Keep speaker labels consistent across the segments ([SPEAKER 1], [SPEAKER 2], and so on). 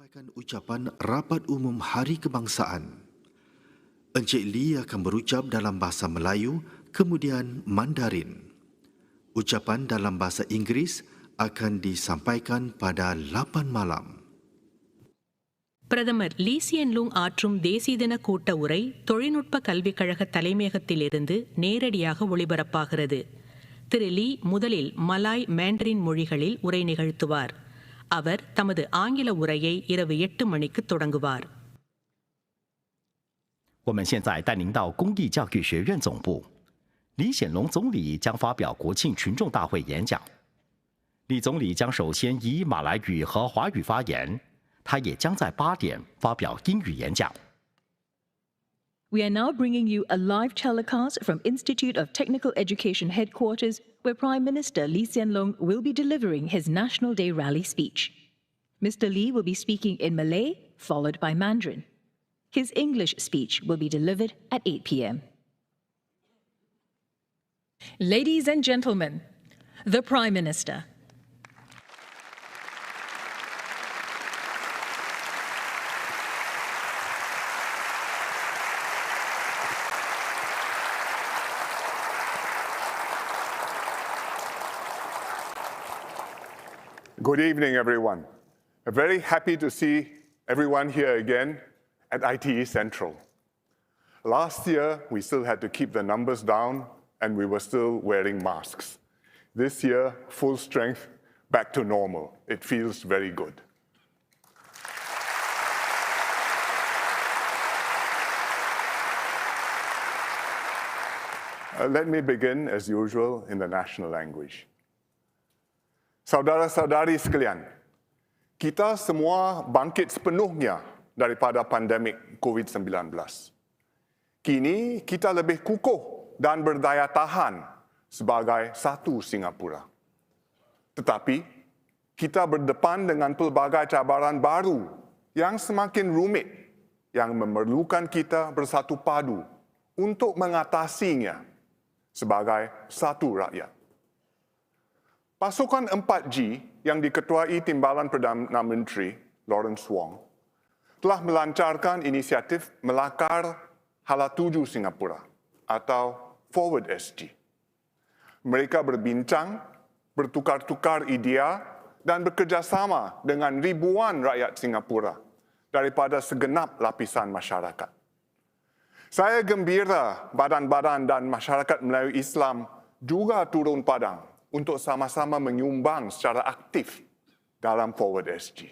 [SPEAKER 1] Sampaikan ucapan Rapat Umum Hari Kebangsaan. Encik Lee akan berucap dalam bahasa Melayu, kemudian Mandarin. Ucapan dalam bahasa Inggeris akan disampaikan pada 8 malam.
[SPEAKER 2] பிரதமர் Lee Hsien Loong ஆற்றும் தேசிய தின கூட்ட உரை தொழில்நுட்ப கல்விக் கழக தலைமையகத்திலிருந்து நேரடியாக ஒளிபரப்பாகிறது. திரு லீ முதலில் மலாய் மேண்டரின் மொழிகளில் உரை நிகழ்த்துவார். அவர் தமது ஆங்கில உரையை இரவு 8 மணிக்கு தொடங்குவார்.
[SPEAKER 3] 我们现在带您到公益教育学院总部，李显龙总理将发表国庆群众大会演讲。李总理将首先以马来语和华语发言，他也将在8点发表英语演讲。
[SPEAKER 4] We are now bringing you a live telecast from Institute of Technical Education headquarters, where Prime Minister Lee Hsien Loong will be delivering his National Day rally speech. Mr. Lee will be speaking in Malay, followed by Mandarin. His English speech will be delivered at 8 p.m. Ladies and gentlemen, the Prime Minister.
[SPEAKER 5] Good evening, everyone. I'm very happy to see everyone here again at ITE Central. Last year, we still had to keep the numbers down and we were still wearing masks. This year, full strength, back to normal. It feels very good. Let me begin, as usual, in the national language. Saudara-saudari sekalian, kita semua bangkit sepenuhnya daripada pandemik COVID-19. Kini kita lebih kukuh dan berdaya tahan sebagai satu Singapura. Tetapi kita berdepan dengan pelbagai cabaran baru yang semakin rumit yang memerlukan kita bersatu padu untuk mengatasinya sebagai satu rakyat. Pasukan 4G yang diketuai Timbalan Perdana Menteri Lawrence Wong telah melancarkan inisiatif Melakar Hala Tuju Singapura atau Forward SG. Mereka berbincang, bertukar-tukar idea dan bekerjasama dengan ribuan rakyat Singapura daripada segenap lapisan masyarakat. Saya gembira badan-badan dan masyarakat Melayu Islam juga turun padang untuk sama-sama menyumbang secara aktif dalam Forward SG.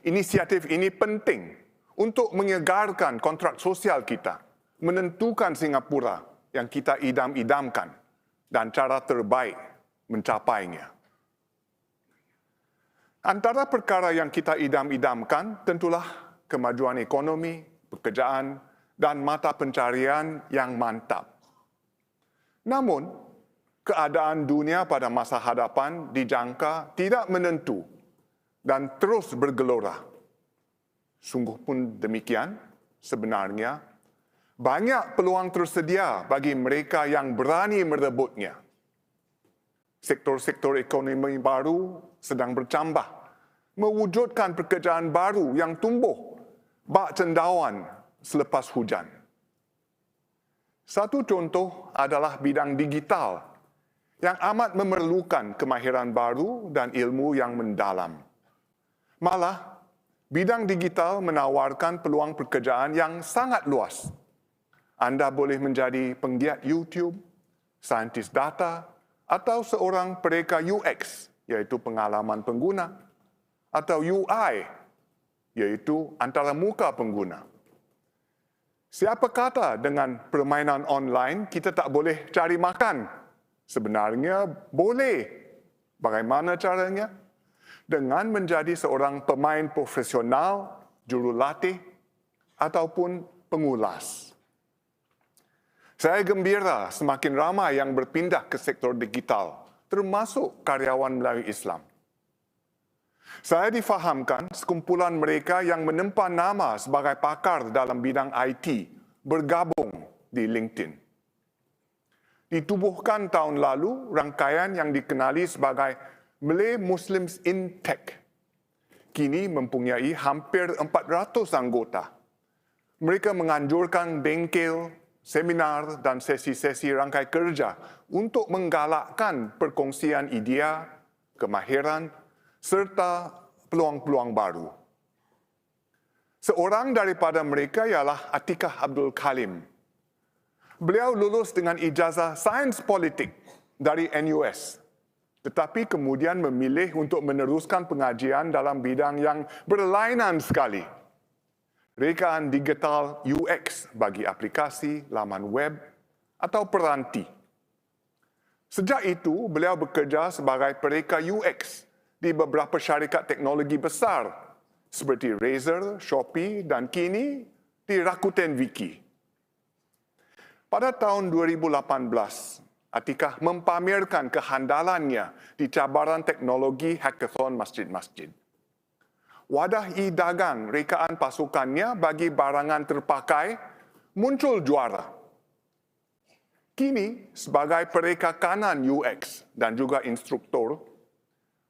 [SPEAKER 5] Inisiatif ini penting untuk menyegarkan kontrak sosial kita, menentukan Singapura yang kita idam-idamkan dan cara terbaik mencapainya. Antara perkara yang kita idam-idamkan tentulah kemajuan ekonomi, pekerjaan dan mata pencarian yang mantap. Namun, keadaan dunia pada masa hadapan dijangka tidak menentu dan terus bergelora. Sungguh pun demikian, sebenarnya banyak peluang tersedia bagi mereka yang berani merebutnya. Sektor-sektor ekonomi baru sedang bercambah, mewujudkan pekerjaan baru yang tumbuh bak cendawan selepas hujan. Satu contoh adalah bidang digital yang amat memerlukan kemahiran baru dan ilmu yang mendalam. Malah, bidang digital menawarkan peluang pekerjaan yang sangat luas. Anda boleh menjadi penggiat YouTube, saintis data, atau seorang pereka UX, iaitu pengalaman pengguna, atau UI, iaitu antaramuka pengguna. Siapa kata dengan permainan online kita tak boleh cari makan? Sebenarnya boleh. Bagaimana caranya? Dengan menjadi seorang pemain profesional, jurulatih, ataupun pengulas. Saya gembira semakin ramai yang berpindah ke sektor digital, termasuk karyawan Melayu Islam. Saya difahamkan sekumpulan mereka yang menempa nama sebagai pakar dalam bidang IT bergabung di LinkedIn. Ditubuhkan tahun lalu rangkaian yang dikenali sebagai Malay Muslims in Tech kini mempunyai hampir 400 anggota. Mereka menganjurkan bengkel, seminar dan sesi-sesi rangkai kerja untuk menggalakkan perkongsian idea, kemahiran serta peluang-peluang baru. Seorang daripada mereka ialah Atikah Abdul Kalim. Beliau lulus dengan ijazah Sains Politik dari NUS, tetapi kemudian memilih untuk meneruskan pengajian dalam bidang yang berlainan sekali. Rekaan digital UX bagi aplikasi, laman web atau peranti. Sejak itu, beliau bekerja sebagai pereka UX di beberapa syarikat teknologi besar seperti Razer, Shopee dan kini di Rakuten Wiki. Pada tahun 2018, Atikah mempamerkan kehandalannya di cabaran teknologi hackathon masjid-masjid. Wadah e-dagang rekaan pasukannya bagi barangan terpakai muncul juara. Kini, sebagai pereka kanan UX dan juga instruktor,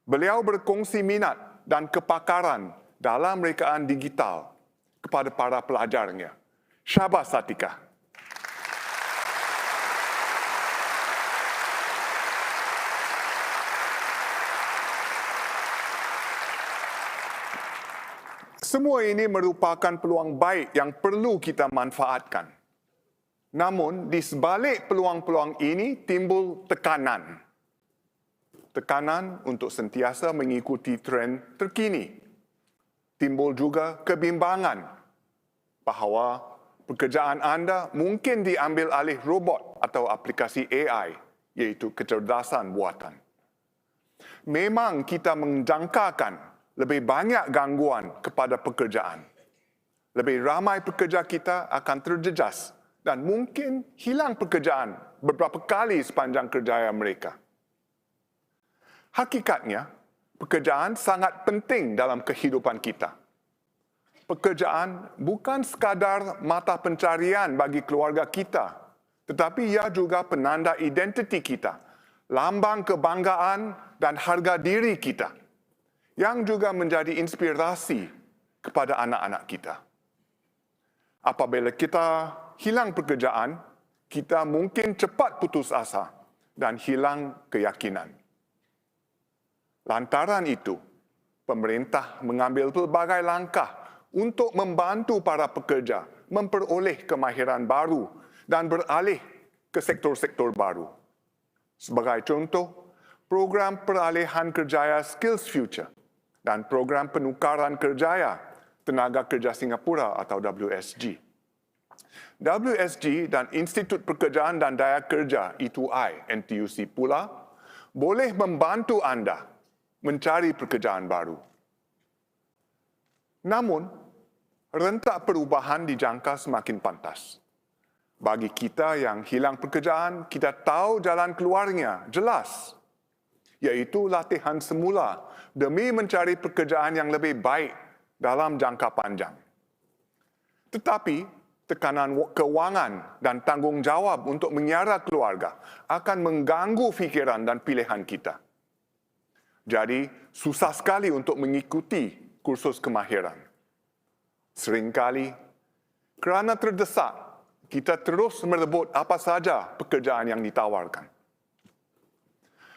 [SPEAKER 5] beliau berkongsi minat dan kepakaran dalam rekaan digital kepada para pelajarnya. Syabas Atikah. Semua ini merupakan peluang baik yang perlu kita manfaatkan. Namun, di sebalik peluang-peluang ini timbul tekanan. Tekanan untuk sentiasa mengikuti tren terkini. Timbul juga kebimbangan bahawa pekerjaan anda mungkin diambil alih robot atau aplikasi AI, iaitu kecerdasan buatan. Memang kita menjangkakan lebih banyak gangguan kepada pekerjaan. Lebih ramai pekerja kita akan terjejas dan mungkin hilang pekerjaan beberapa kali sepanjang kerjaya mereka. Hakikatnya, pekerjaan sangat penting dalam kehidupan kita. Pekerjaan bukan sekadar mata pencarian bagi keluarga kita, tetapi ia juga penanda identiti kita, lambang kebanggaan dan harga diri kita, yang juga menjadi inspirasi kepada anak-anak kita. Apabila kita hilang pekerjaan, kita mungkin cepat putus asa dan hilang keyakinan. Lantaran itu, pemerintah mengambil pelbagai langkah untuk membantu para pekerja memperoleh kemahiran baru dan beralih ke sektor-sektor baru. Sebagai contoh, program peralihan kerjaya Skills Future dan program penukaran kerjaya Tenaga Kerja Singapura atau WSG. WSG dan Institut Pekerjaan dan Daya Kerja ITE NTUC pula boleh membantu anda mencari pekerjaan baru. Namun, rentak perubahan dijangka semakin pantas. Bagi kita yang hilang pekerjaan, kita tahu jalan keluarnya jelas, iaitu latihan semula demi mencari pekerjaan yang lebih baik dalam jangka panjang. Tetapi, tekanan kewangan dan tanggungjawab untuk menyiara keluarga akan mengganggu fikiran dan pilihan kita. Jadi, susah sekali untuk mengikuti kursus kemahiran. Seringkali, kerana terdesak, kita terus merebut apa saja pekerjaan yang ditawarkan.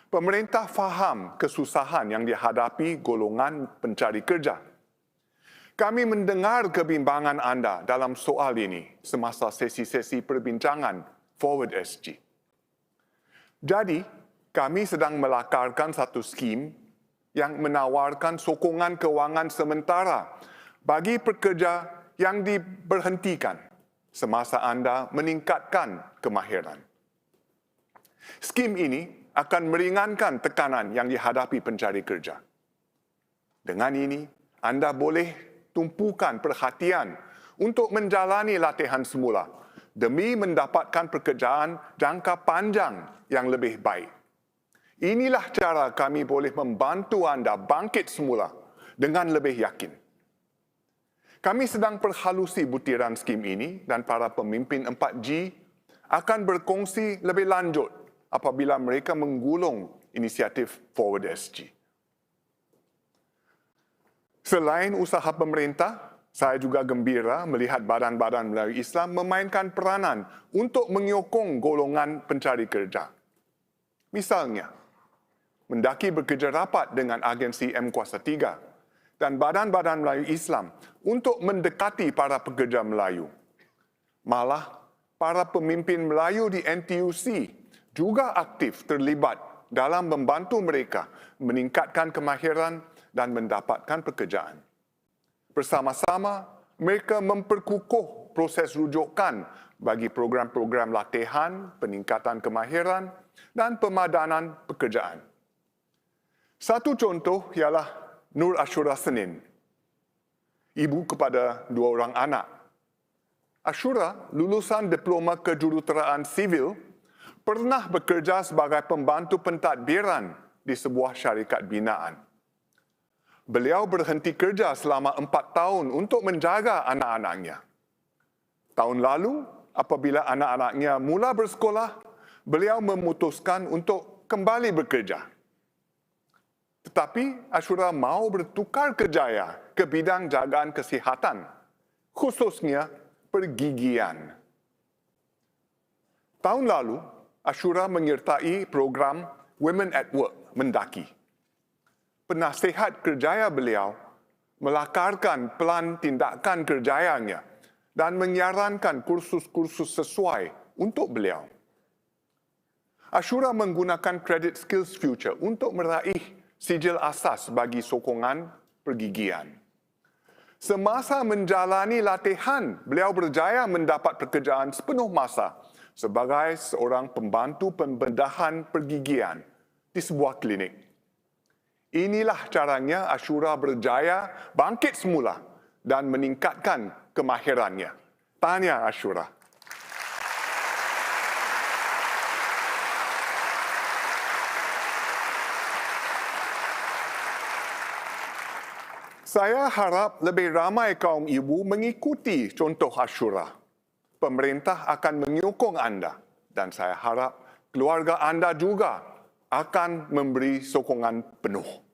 [SPEAKER 5] Pemerintah faham kesusahan yang dihadapi golongan pencari kerja. Kami mendengar kebimbangan anda dalam soal ini semasa sesi-sesi perbincangan Forward SG. Jadi, kami sedang melakarkan satu skim yang menawarkan sokongan kewangan sementara bagi pekerja yang diberhentikan semasa anda meningkatkan kemahiran. Skim ini akan meringankan tekanan yang dihadapi pencari kerja. Dengan ini, anda boleh tumpukan perhatian untuk menjalani latihan semula demi mendapatkan pekerjaan jangka panjang yang lebih baik. Inilah cara kami boleh membantu anda bangkit semula dengan lebih yakin. Kami sedang perhalusi butiran skim ini dan para pemimpin 4G akan berkongsi lebih lanjut apabila mereka menggulung inisiatif Forward SG. Selain usaha pemerintah, saya juga gembira melihat badan-badan Melayu Islam memainkan peranan untuk menyokong golongan pencari kerja. Misalnya, mendaki bekerja rapat dengan agensi M Kuasa 3 dan badan-badan Melayu Islam untuk mendekati para pekerja Melayu. Malah, para pemimpin Melayu di NTUC juga aktif terlibat dalam membantu mereka meningkatkan kemahiran dan mendapatkan pekerjaan. Bersama-sama, mereka memperkukuh proses rujukan bagi program-program latihan, peningkatan kemahiran dan pemadanan pekerjaan. Satu contoh ialah Nur Ashura Senin, ibu kepada 2 orang anak. Ashura, lulusan Diploma Kejuruteraan Sivil, pernah bekerja sebagai pembantu pentadbiran di sebuah syarikat binaan. Beliau berhenti kerja selama 4 tahun untuk menjaga anak-anaknya. Tahun lalu, apabila anak-anaknya mula bersekolah, beliau memutuskan untuk kembali bekerja. Tetapi Ashura mahu bertukar kerjaya ke bidang jagaan kesihatan, khususnya pergigian. Tahun lalu, Ashura menyertai program Women at Work mendaki. Penasihat kerjaya beliau melakarkan pelan tindakan kerjayanya dan menyarankan kursus-kursus sesuai untuk beliau. Ashura menggunakan Credit Skills Future untuk meraih sijil asas bagi sokongan pergigian. Semasa menjalani latihan, beliau berjaya mendapat pekerjaan sepenuh masa sebagai seorang pembantu pembedahan pergigian di sebuah klinik. Inilah caranya Ashura berjaya bangkit semula dan meningkatkan kemahirannya. Tahniah Ashura. Saya harap lebih ramai kaum ibu mengikuti contoh Ashura. Pemerintah akan menyokong anda dan saya harap keluarga anda juga akan memberi sokongan penuh.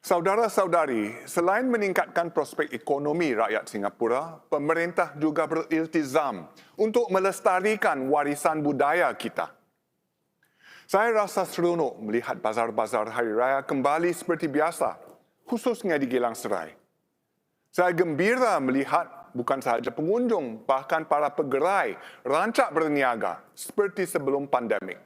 [SPEAKER 5] Saudara-saudari, selain meningkatkan prospek ekonomi rakyat Singapura, pemerintah juga beriltizam untuk melestarikan warisan budaya kita. Saya rasa seronok melihat bazar-bazar Hari Raya kembali seperti biasa, khususnya di Geylang Serai. Saya gembira melihat bukan sahaja pengunjung, bahkan para pegerai rancak berniaga seperti sebelum pandemik.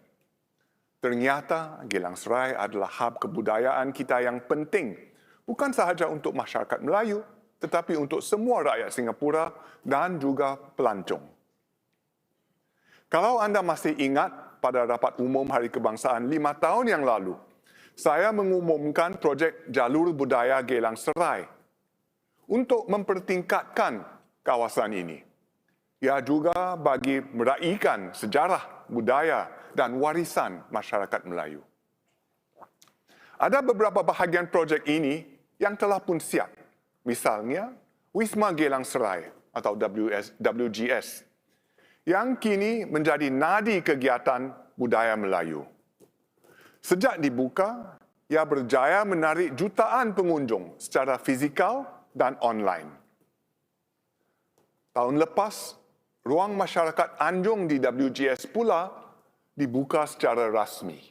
[SPEAKER 5] Ternyata Geylang Serai adalah hub kebudayaan kita yang penting, bukan sahaja untuk masyarakat Melayu, tetapi untuk semua rakyat Singapura dan juga pelancong. Kalau anda masih ingat pada rapat umum Hari Kebangsaan 5 tahun yang lalu, saya mengumumkan projek Jalur Budaya Geylang Serai untuk mempertingkatkan kawasan ini. Ia juga bagi meraihkan sejarah, budaya dan warisan masyarakat Melayu. Ada beberapa bahagian projek ini yang telah pun siap. Misalnya, Wisma Geylang Serai atau WGS, yang kini menjadi nadi kegiatan budaya Melayu. Sejak dibuka, ia berjaya menarik jutaan pengunjung secara fizikal dan online. Tahun lepas, ruang masyarakat Anjung di WGS pula dibuka secara rasmi.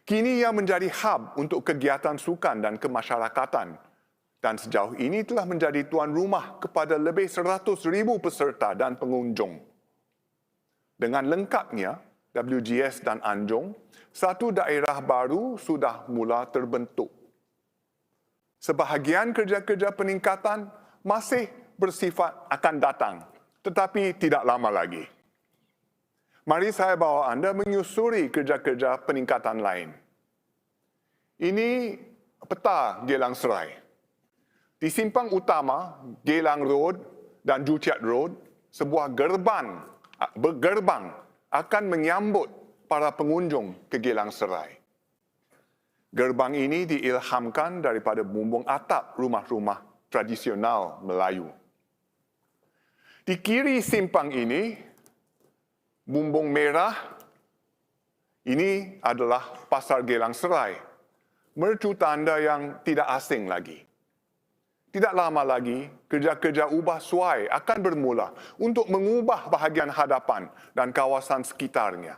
[SPEAKER 5] Kini ia menjadi hub untuk kegiatan sukan dan kemasyarakatan dan sejauh ini telah menjadi tuan rumah kepada lebih 100,000 peserta dan pengunjung. Dengan lengkapnya, WGS dan Anjung, satu daerah baru sudah mula terbentuk. Sebahagian kerja-kerja peningkatan masih bersifat akan datang, tetapi tidak lama lagi. Mari saya bawa anda menyusuri kerja-kerja peningkatan lain. Ini peta Geylang Serai. Di simpang utama, Geylang Road dan Juciat Road, sebuah gerbang akan menyambut para pengunjung ke Geylang Serai. Gerbang ini diilhamkan daripada bumbung atap rumah-rumah tradisional Melayu. Di kiri simpang ini, bumbung merah, ini adalah Pasar Gelang Serai. Mercu tanda yang tidak asing lagi. Tidak lama lagi, kerja-kerja ubah suai akan bermula untuk mengubah bahagian hadapan dan kawasan sekitarnya.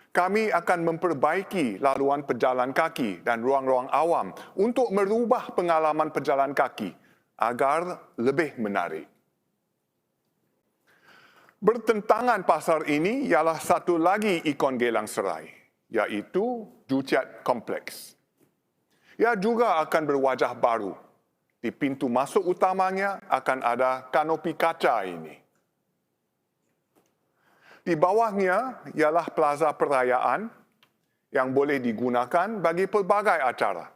[SPEAKER 5] Kami akan memperbaiki laluan pejalan kaki dan ruang-ruang awam untuk merubah pengalaman pejalan kaki agar lebih menarik. Bertentangan pasar ini ialah satu lagi ikon Gelang Serai, iaitu Juchat Kompleks. Ia juga akan berwajah baru. Di pintu masuk utamanya akan ada kanopi kaca ini. Di bawahnya ialah plaza perayaan yang boleh digunakan bagi pelbagai acara.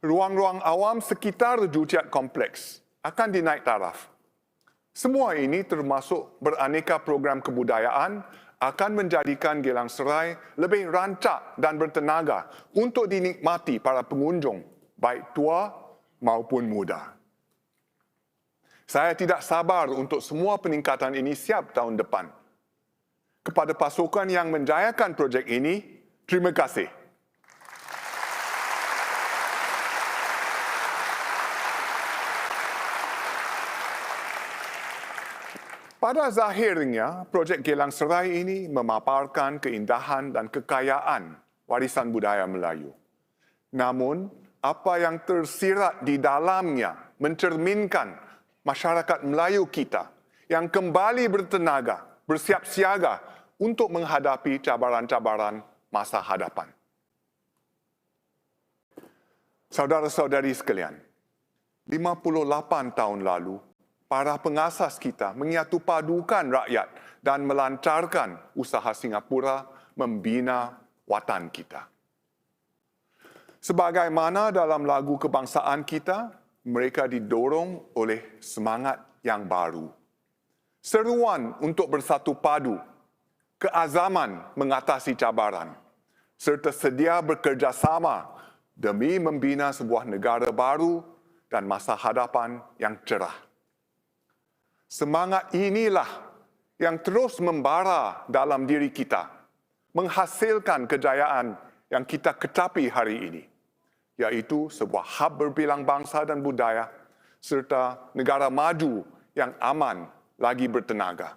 [SPEAKER 5] Ruang-ruang awam sekitar Juchat Kompleks akan dinaik taraf. Semua ini termasuk beraneka program kebudayaan akan menjadikan Gelang Serai lebih rancak dan bertenaga untuk dinikmati para pengunjung, baik tua maupun muda. Saya tidak sabar untuk semua peningkatan ini siap tahun depan. Kepada pasukan yang menjayakan projek ini, terima kasih. Pada zahirnya, projek Gelang Serai ini memaparkan keindahan dan kekayaan warisan budaya Melayu. Namun, apa yang tersirat di dalamnya mencerminkan masyarakat Melayu kita yang kembali bertenaga, bersiap siaga untuk menghadapi cabaran-cabaran masa hadapan. Saudara-saudari sekalian, 58 tahun lalu, para pengasas kita menyatupadukan rakyat dan melancarkan usaha Singapura membina watan kita. Sebagaimana dalam lagu kebangsaan kita, mereka didorong oleh semangat yang baru. Seruan untuk bersatu padu, keazaman mengatasi cabaran, serta sedia bekerjasama demi membina sebuah negara baru dan masa hadapan yang cerah. Semangat inilah yang terus membara dalam diri kita, menghasilkan kejayaan yang kita kecapi hari ini, iaitu sebuah hub berbilang bangsa dan budaya serta negara maju yang aman lagi bertenaga.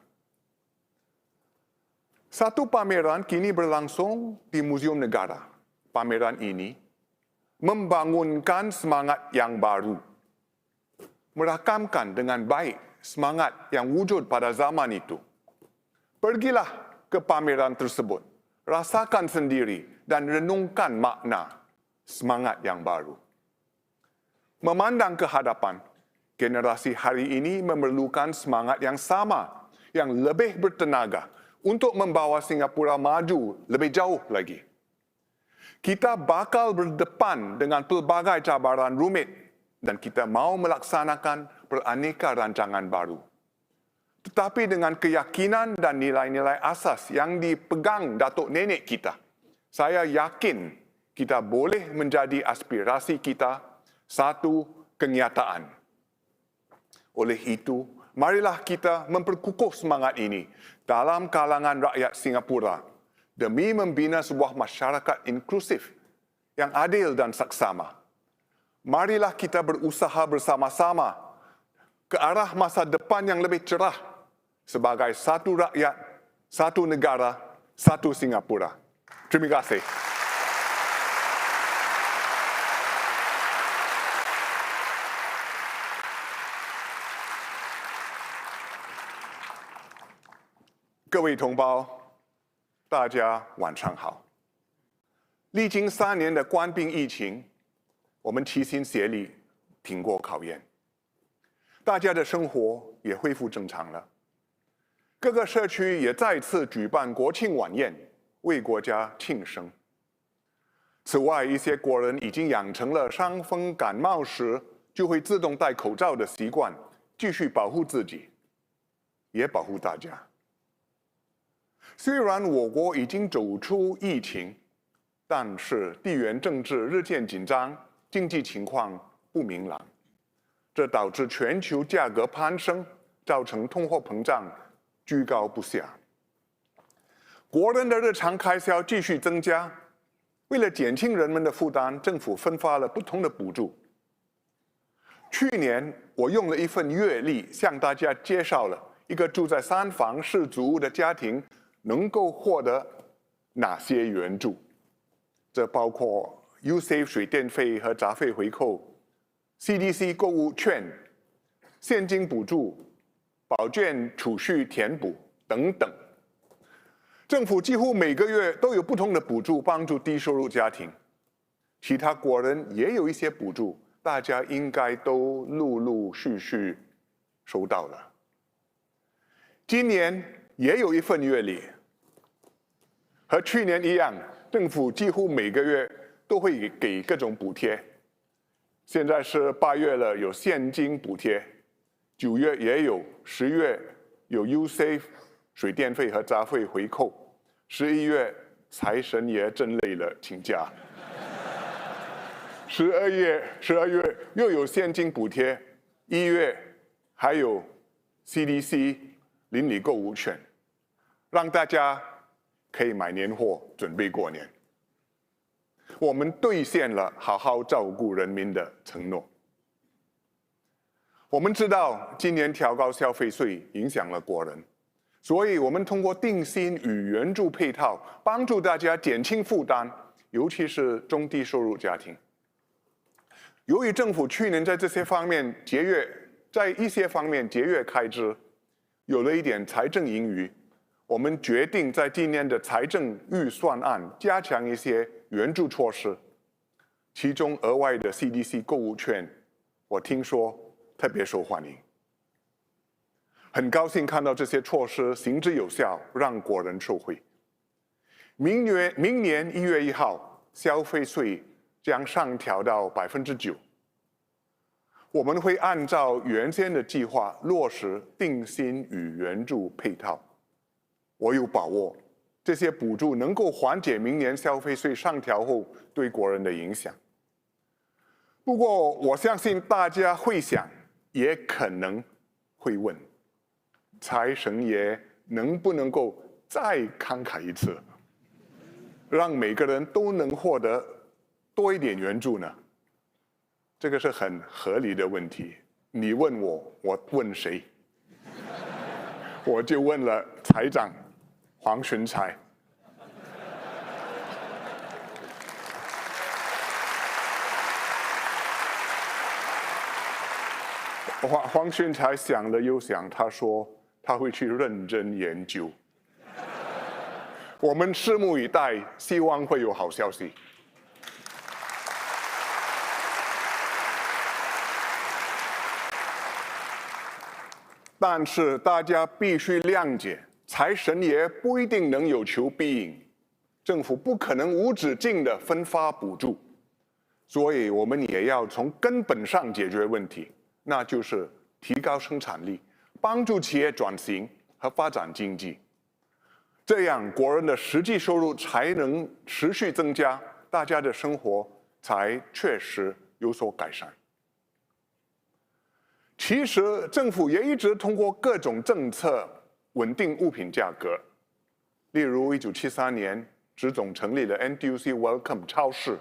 [SPEAKER 5] Satu pameran kini berlangsung di Muzium Negara. Pameran ini membangunkan semangat yang baru, merakamkan dengan baik semangat yang wujud pada zaman itu. Pergilah ke pameran tersebut, rasakan sendiri dan renungkan makna semangat yang baru. Memandang ke hadapan, generasi hari ini memerlukan semangat yang sama, yang lebih bertenaga untuk membawa Singapura maju lebih jauh lagi. Kita bakal berdepan dengan pelbagai cabaran rumit dan kita mahu melaksanakan beraneka rancangan baru. Tetapi dengan keyakinan dan nilai-nilai asas yang dipegang datuk nenek kita, saya yakin kita boleh menjadi aspirasi kita satu kenyataan. Oleh itu, marilah kita memperkukuh semangat ini dalam kalangan rakyat Singapura demi membina sebuah masyarakat inklusif yang adil dan saksama. Marilah kita berusaha bersama-sama ke arah masa depan yang lebih cerah sebagai satu rakyat, satu negara, satu Singapura. Terima kasih.各位同胞，大家晚上好。历经3年的冠病疫情，我们齐心协力挺过考验，大家的生活也恢复正常了。各个社区也再次举办国庆晚宴，为国家庆生。此外，一些国人已经养成了伤风感冒时就会自动戴口罩的习惯，继续保护自己，也保护大家。虽然我国已经走出疫情，但是地缘政治日渐紧张，经济情况不明朗，这导致全球价格攀升，造成通货膨胀居高不下。国人的日常开销继续增加，为了减轻人们的负担，政府分发了不同的补助。去年我用了一份月历向大家介绍了一个住在3房4组屋的家庭能够获得哪些援助，这包括 USave 水电费和杂费回扣、CDC 购物券、现金补助、保健储蓄填补等等。政府几乎每个月都有不同的补助帮助低收入家庭，其他国人也有一些补助，大家应该都陆陆续续收到了。今年也有一份月历，和去年一样，政府几乎每个月都会给各种补贴。现在是8月了，有现金补贴，9月也有，10月有 USave 水电费和杂费回扣，11月财神爷真累了，请假。12月又有现金补贴，1月还有 CDC 邻里购物券，让大家可以买年货准备过年。我们兑现了好好照顾人民的承诺。我们知道今年调高消费税影响了国人，所以我们通过定薪与援助配套，帮助大家减轻负担，尤其是中低收入家庭。由于政府去年在一些方面节约开支，有了一点财政盈余，我们决定在今年的财政预算案加强一些援助措施，其中额外的 CDC 购物券，我听说特别受欢迎。很高兴看到这些措施行之有效，让国人受惠。明年1月1号，消费税将上调到9%。我们会按照原先的计划落实定薪与援助配套。我有把握，这些补助能够缓解明年消费税上调后对国人的影响。不过，我相信大家会想，也可能会问，财神爷能不能够再慷慨一次，让每个人都能获得多一点援助呢？这个是很合理的问题。你问我，我问谁？我就问了财长黄循财。黄循财想了又想，他说他会去认真研究。我们拭目以待，希望会有好消息。但是大家必须谅解，财神爷不一定能有求必应，政府不可能无止境地分发补助，所以我们也要从根本上解决问题，那就是提高生产力，帮助企业转型和发展经济，这样国人的实际收入才能持续增加，大家的生活才确实有所改善。其实政府也一直通过各种政策稳定物品价格，例如1973年直总成立的 NTUC Welcome 超市，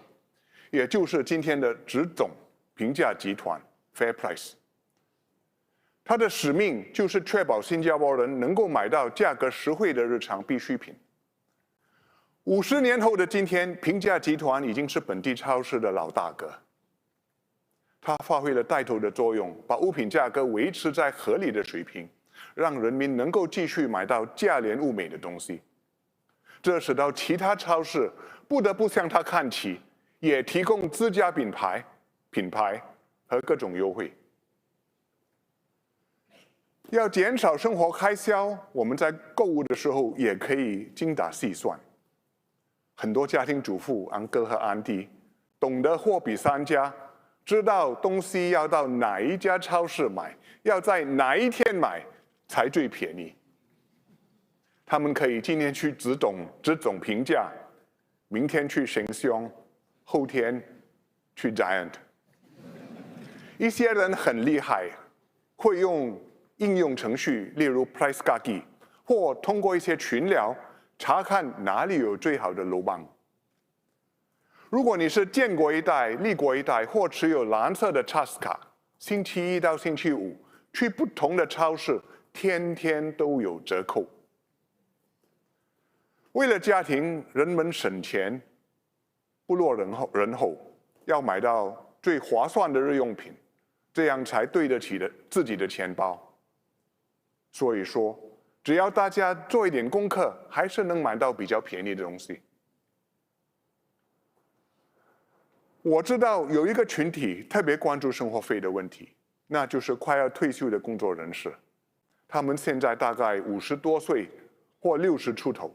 [SPEAKER 5] 也就是今天的直总平价集团 Fair Price。它的使命就是确保新加坡人能够买到价格实惠的日常必需品。50年后的今天，平价集团已经是本地超市的老大哥。它发挥了带头的作用，把物品价格维持在合理的水平，让人民能够继续买到价廉物美的东西。这使到其他超市不得不向它看齐，也提供自家品牌和各种优惠。要减少生活开销，我们在购物的时候也可以精打细算。很多家庭主妇uncle和auntie懂得货比三家，知道东西要到哪一家超市买，要在哪一天买才最便宜。他们可以今天去直总平价，明天去神凶，后天去 Giant。一些人很厉害，会用应用程序，例如 Price Gagi， 或通过一些群聊查看哪里有最好的楼棒。如果你是建国一代、立国一代或持有蓝色的 Trust 卡，星期一到星期五去不同的超市，天天都有折扣。为了家庭人们省钱，不落人后，要买到最划算的日用品，这样才对得起自己的钱包。所以说，只要大家做一点功课，还是能买到比较便宜的东西。我知道有一个群体特别关注生活费的问题，那就是快要退休的工作人士。他们现在大概50多岁或60出头，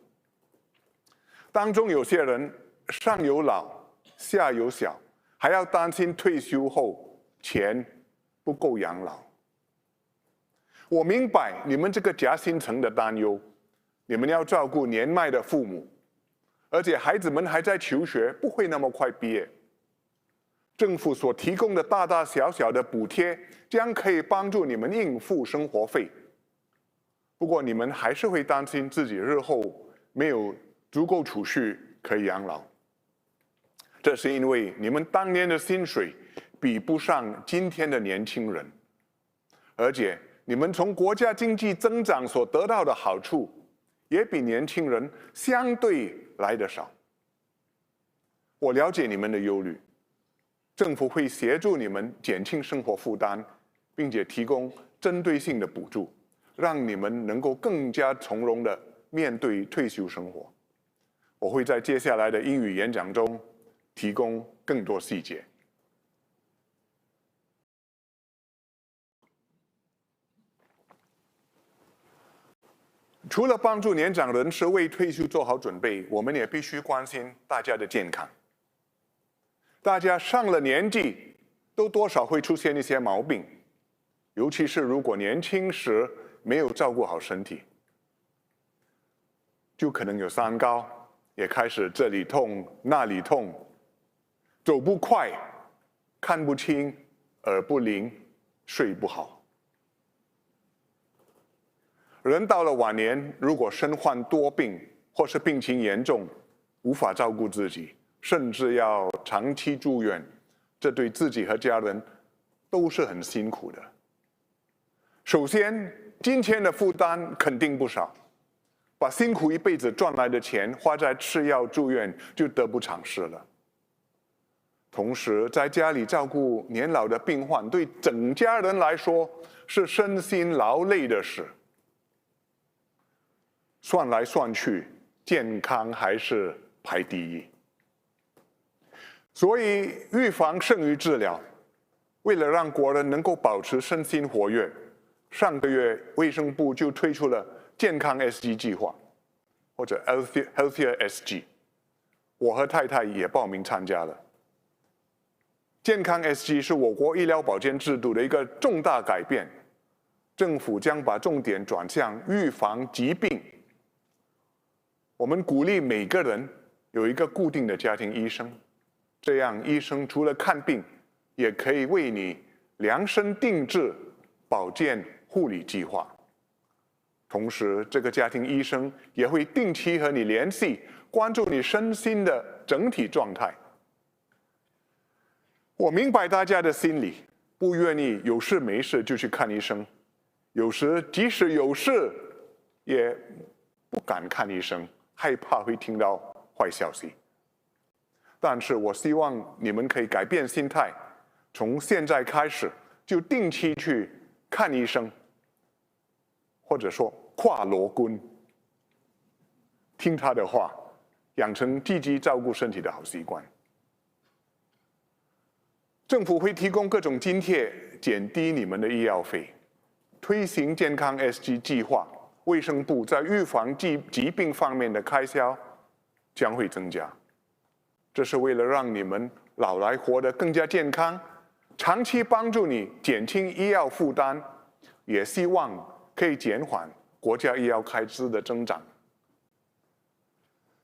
[SPEAKER 5] 当中有些人上有老下有小，还要担心退休后钱不够养老。我明白你们这个夹心层的担忧，你们要照顾年迈的父母，而且孩子们还在求学，不会那么快毕业。政府所提供的大大小小的补贴将可以帮助你们应付生活费，不过你们还是会担心自己日后没有足够储蓄可以养老。这是因为你们当年的薪水比不上今天的年轻人，而且你们从国家经济增长所得到的好处也比年轻人相对来得少。我了解你们的忧虑，政府会协助你们减轻生活负担，并且提供针对性的补助，让你们能够更加从容地面对退休生活。我会在接下来的英语演讲中提供更多细节。除了帮助年长人士为退休做好准备，我们也必须关心大家的健康。大家上了年纪，都多少会出现一些毛病，尤其是如果年轻时没有照顾好身体，就可能有三高，也开始这里痛那里痛，走不快，看不清，耳不灵，睡不好。人到了晚年，如果身患多病，或是病情严重，无法照顾自己，甚至要长期住院，这对自己和家人都是很辛苦的。首先，金钱的负担肯定不少，把辛苦一辈子赚来的钱花在吃药住院，就得不偿失了。同时，在家里照顾年老的病患，对整家人来说是身心劳累的事。算来算去，健康还是排第一。所以，预防胜于治疗。为了让国人能够保持身心活跃，上个月卫生部就推出了健康 SG 计划，或者 Healthier SG。我和太太也报名参加了。健康 SG 是我国医疗保健制度的一个重大改变，政府将把重点转向预防疾病。我们鼓励每个人有一个固定的家庭医生，这样医生除了看病，也可以为你量身定制保健护理计划。同时，这个家庭医生也会定期和你联系，关注你身心的整体状态。我明白大家的心理，不愿意有事没事就去看医生，有时即使有事，也不敢看医生，害怕会听到坏消息。但是我希望你们可以改变心态，从现在开始就定期去看医生，或者说跨罗棍，听他的话，养成积极照顾身体的好习惯。政府会提供各种津贴，减低你们的医药费。推行健康 SG 计划，卫生部在预防疾病方面的开销将会增加。这是为了让你们老来活得更加健康，长期帮助你减轻医药负担，也希望可以减缓国家医药开支的增长。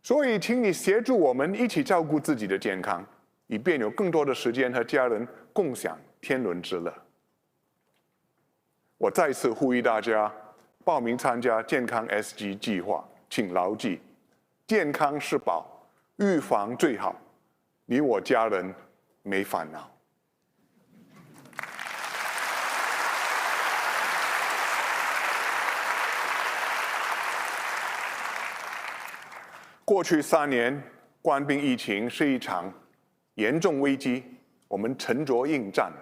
[SPEAKER 5] 所以，请你协助我们一起照顾自己的健康，以便有更多的时间和家人共享天伦之乐。我再次呼吁大家报名参加健康 SG 计划，请牢记：健康是宝，预防最好。你我家人没烦恼。过去3年，冠病疫情是一场严重危机，我们沉着应战，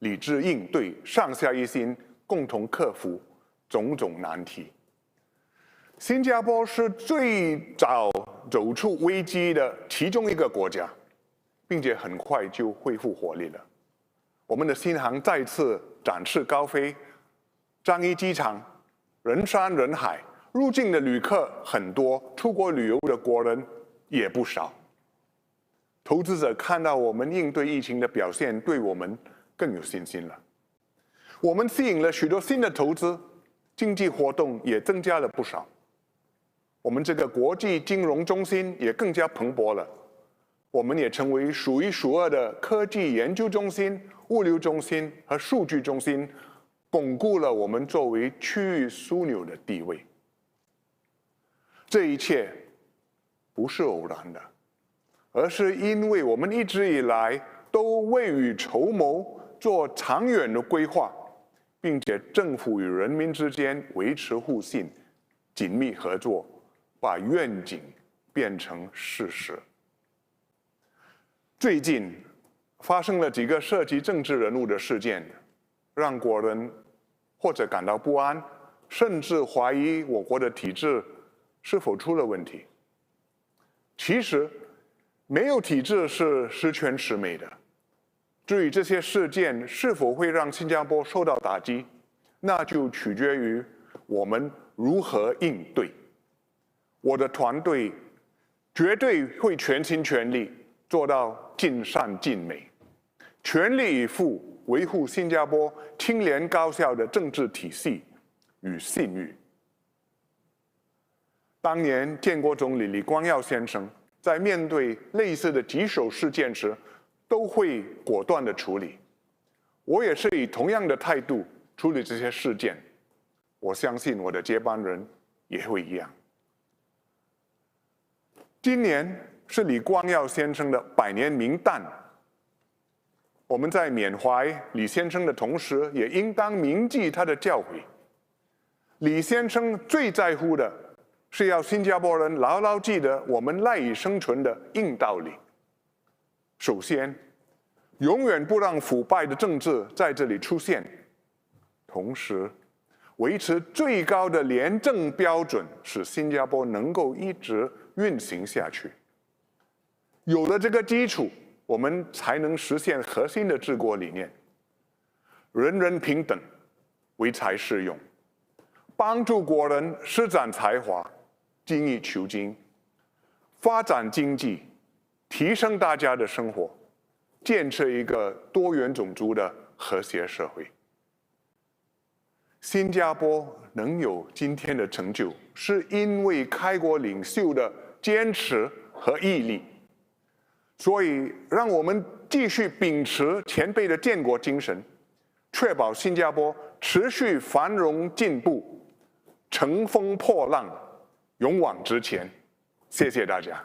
[SPEAKER 5] 理智应对，上下一心，共同克服种种难题。新加坡是最早走出危机的其中一个国家，并且很快就恢复活力了。我们的新航再次展翅高飞，樟宜机场人山人海，入境的旅客很多，出国旅游的国人也不少。投资者看到我们应对疫情的表现，对我们更有信心了。我们吸引了许多新的投资，经济活动也增加了不少。我们这个国际金融中心也更加蓬勃了。我们也成为数一数二的科技研究中心、物流中心和数据中心，巩固了我们作为区域枢纽的地位。这一切不是偶然的，而是因为我们一直以来都未雨绸缪，做长远的规划，并且政府与人民之间维持互信、紧密合作，把愿景变成事实。最近发生了几个涉及政治人物的事件，让国人或者感到不安，甚至怀疑我国的体制是否出了问题。其实，没有体制是十全十美的。至于这些事件是否会让新加坡受到打击，那就取决于我们如何应对。我的团队绝对会全心全力做到尽善尽美，全力以赴维护新加坡清廉高效的政治体系与信誉。当年建国总理李光耀先生在面对类似的棘手事件时，都会果断地处理。我也是以同样的态度处理这些事件，我相信我的接班人也会一样。今年是李光耀先生的100年冥诞，我们在缅怀李先生的同时，也应当铭记他的教诲。李先生最在乎的是要新加坡人牢牢记得我们赖以生存的硬道理。首先，永远不让腐败的政治在这里出现，同时维持最高的廉政标准，使新加坡能够一直运行下去。有了这个基础，我们才能实现核心的治国理念：人人平等，唯才是用，帮助国人施展才华，精益求精，发展经济，提升大家的生活，建设一个多元种族的和谐社会。新加坡能有今天的成就，是因为开国领袖的坚持和毅力。所以，让我们继续秉持前辈的建国精神，确保新加坡持续繁荣进步，乘风破浪，勇往直前。谢谢大家。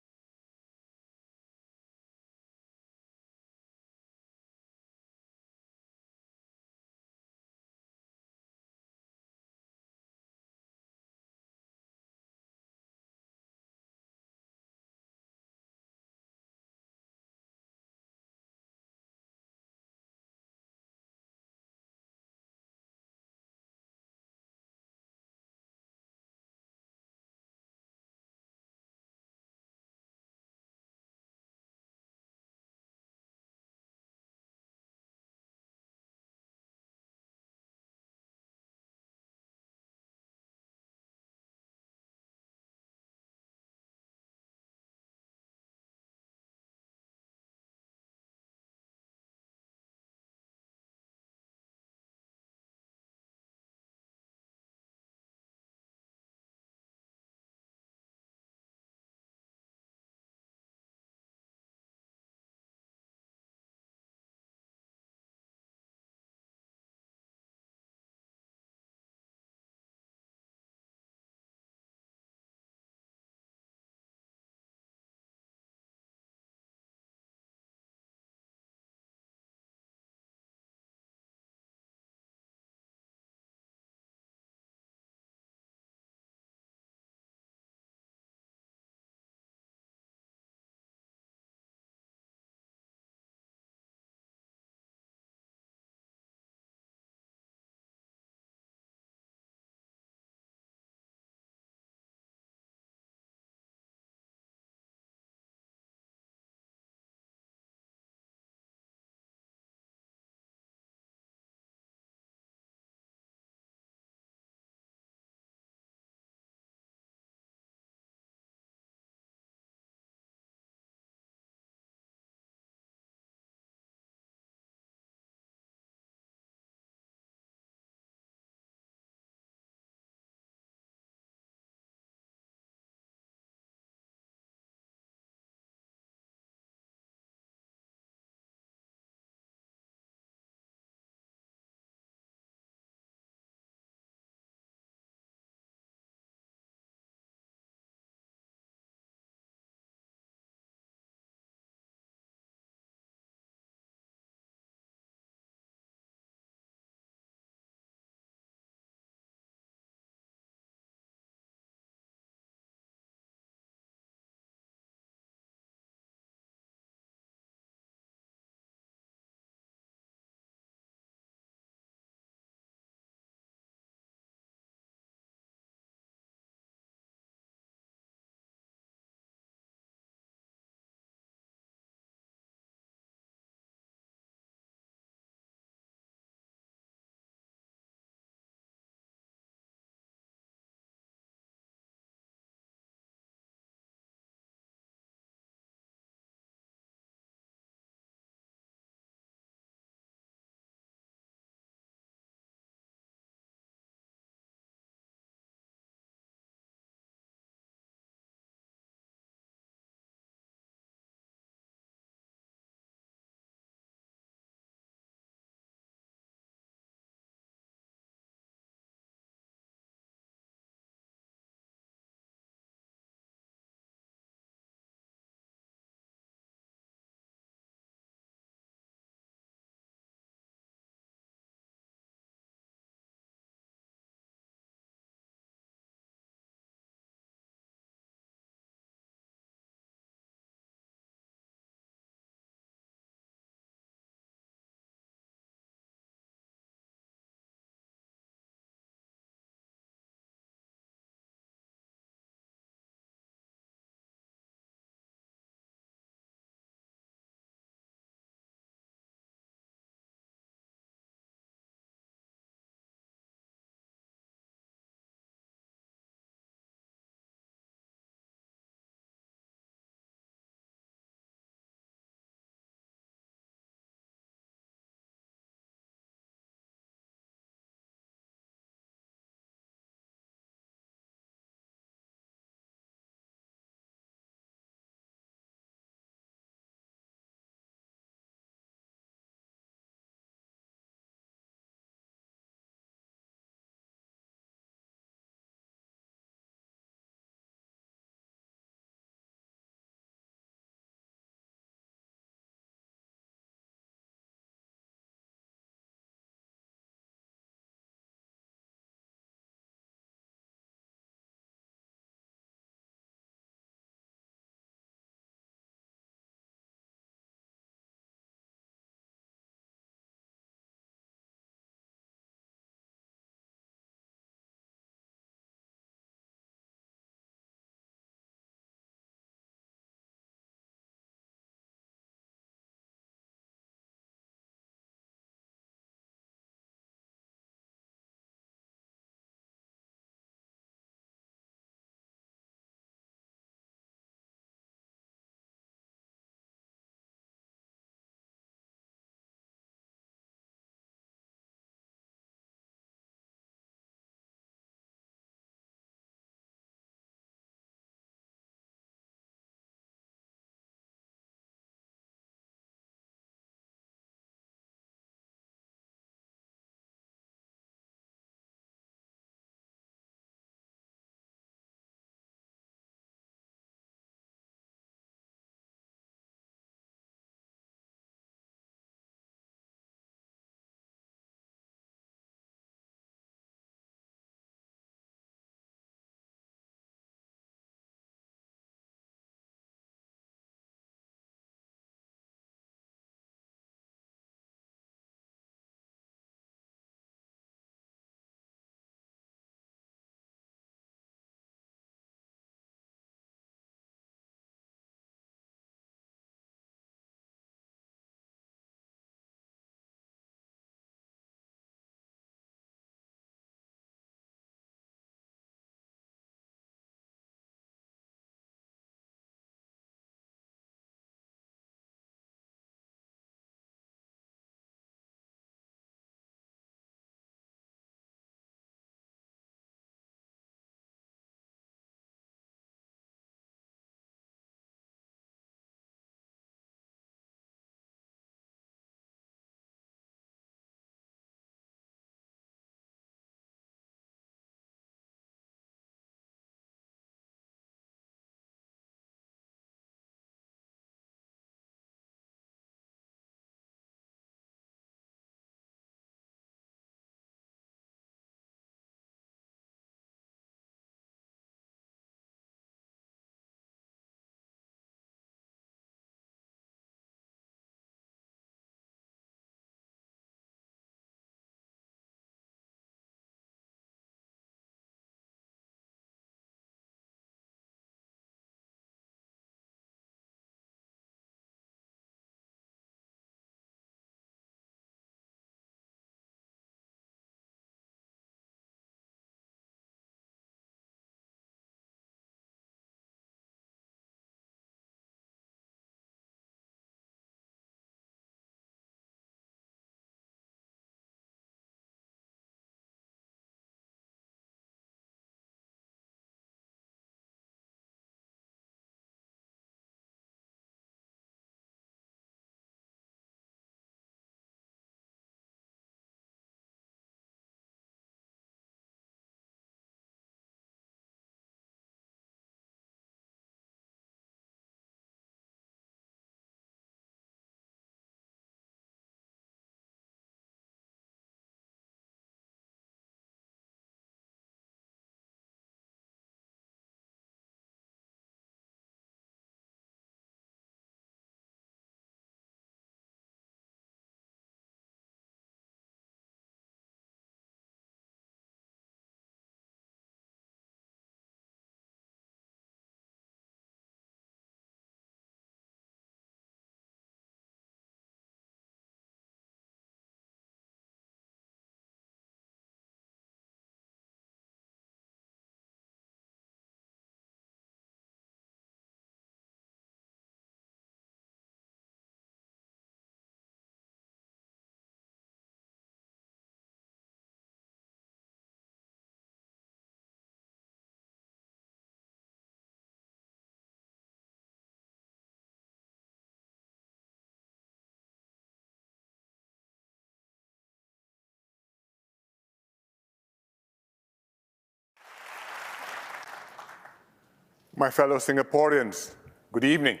[SPEAKER 5] My fellow Singaporeans, good evening.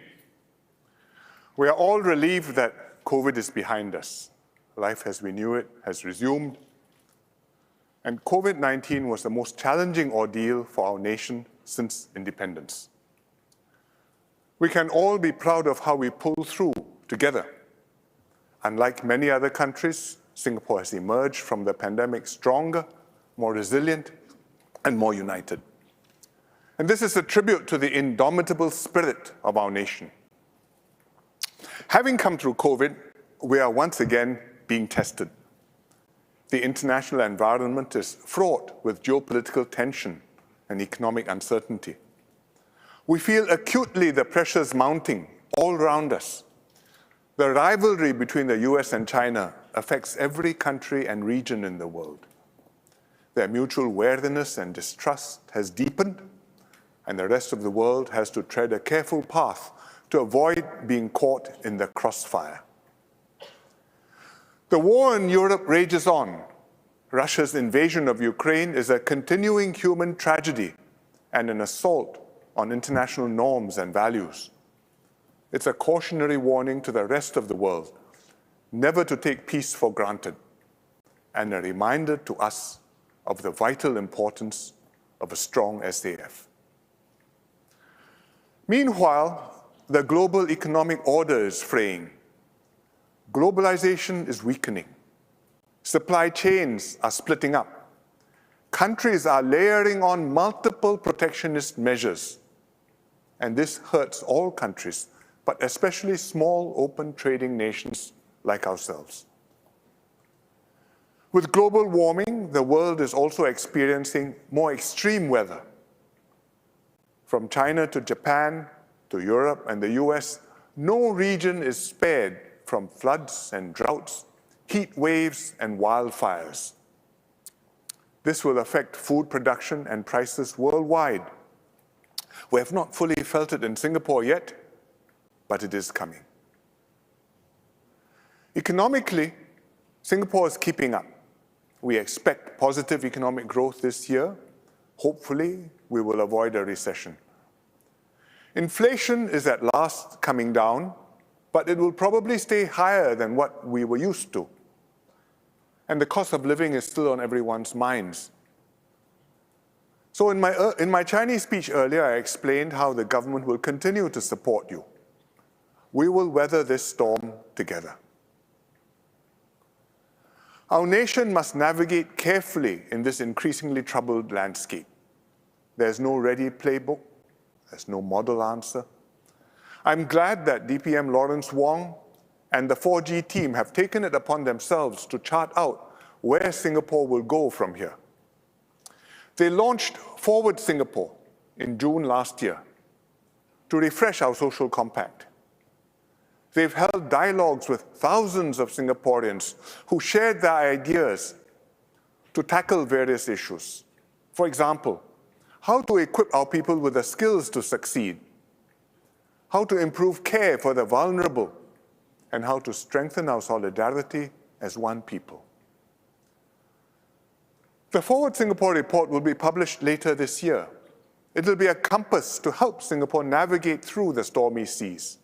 [SPEAKER 5] We are all relieved that COVID is behind us. Life as we knew it has resumed. And COVID-19 was the most challenging ordeal for our nation since independence. We can all be proud of how we pulled through together. Unlike many other countries, Singapore has emerged from the pandemic stronger, more resilient, and more united. And this is a tribute to the indomitable spirit of our nation. Having come through COVID, we are once again being tested. The international environment is fraught with geopolitical tension and economic uncertainty. We feel acutely the pressures mounting all around us. The rivalry between the US and China affects every country and region in the world. Their mutual wariness and distrust has deepened, and the rest of the world has to tread a careful path to avoid being caught in the crossfire. The war in Europe rages on. Russia's invasion of Ukraine is a continuing human tragedy and an assault on international norms and values. It's a cautionary warning to the rest of the world never to take peace for granted, and a reminder to us of the vital importance of a strong SAF. Meanwhile, the global economic order is fraying. Globalization is weakening. Supply chains are splitting up. Countries are layering on multiple protectionist measures. And this hurts all countries, but especially small, open trading nations like ourselves. With global warming, the world is also experiencing more extreme weather. From China to Japan to Europe and the US, no region is spared from floods and droughts, heat waves and wildfires. This will affect food production and prices worldwide. We have not fully felt it in Singapore yet, but it is coming. Economically, Singapore is keeping up. We expect positive economic growth this year. Hopefully, we will avoid a recession. Inflation is at last coming down, but it will probably stay higher than what we were used to. And the cost of living is still on everyone's minds. So in my Chinese speech earlier, I explained how the government will continue to support you. We will weather this storm together. Our nation must navigate carefully in this increasingly troubled landscape. There's no ready playbook. There's no model answer. I'm glad that DPM Lawrence Wong and the 4G team have taken it upon themselves to chart out where Singapore will go from here. They launched Forward Singapore in June last year to refresh our social compact. They've held dialogues with thousands of Singaporeans who shared their ideas to tackle various issues. For example, how to equip our people with the skills to succeed, how to improve care for the vulnerable, and how to strengthen our solidarity as one people. The Forward Singapore report will be published later this year. It will be a compass to help Singapore navigate through the stormy seas.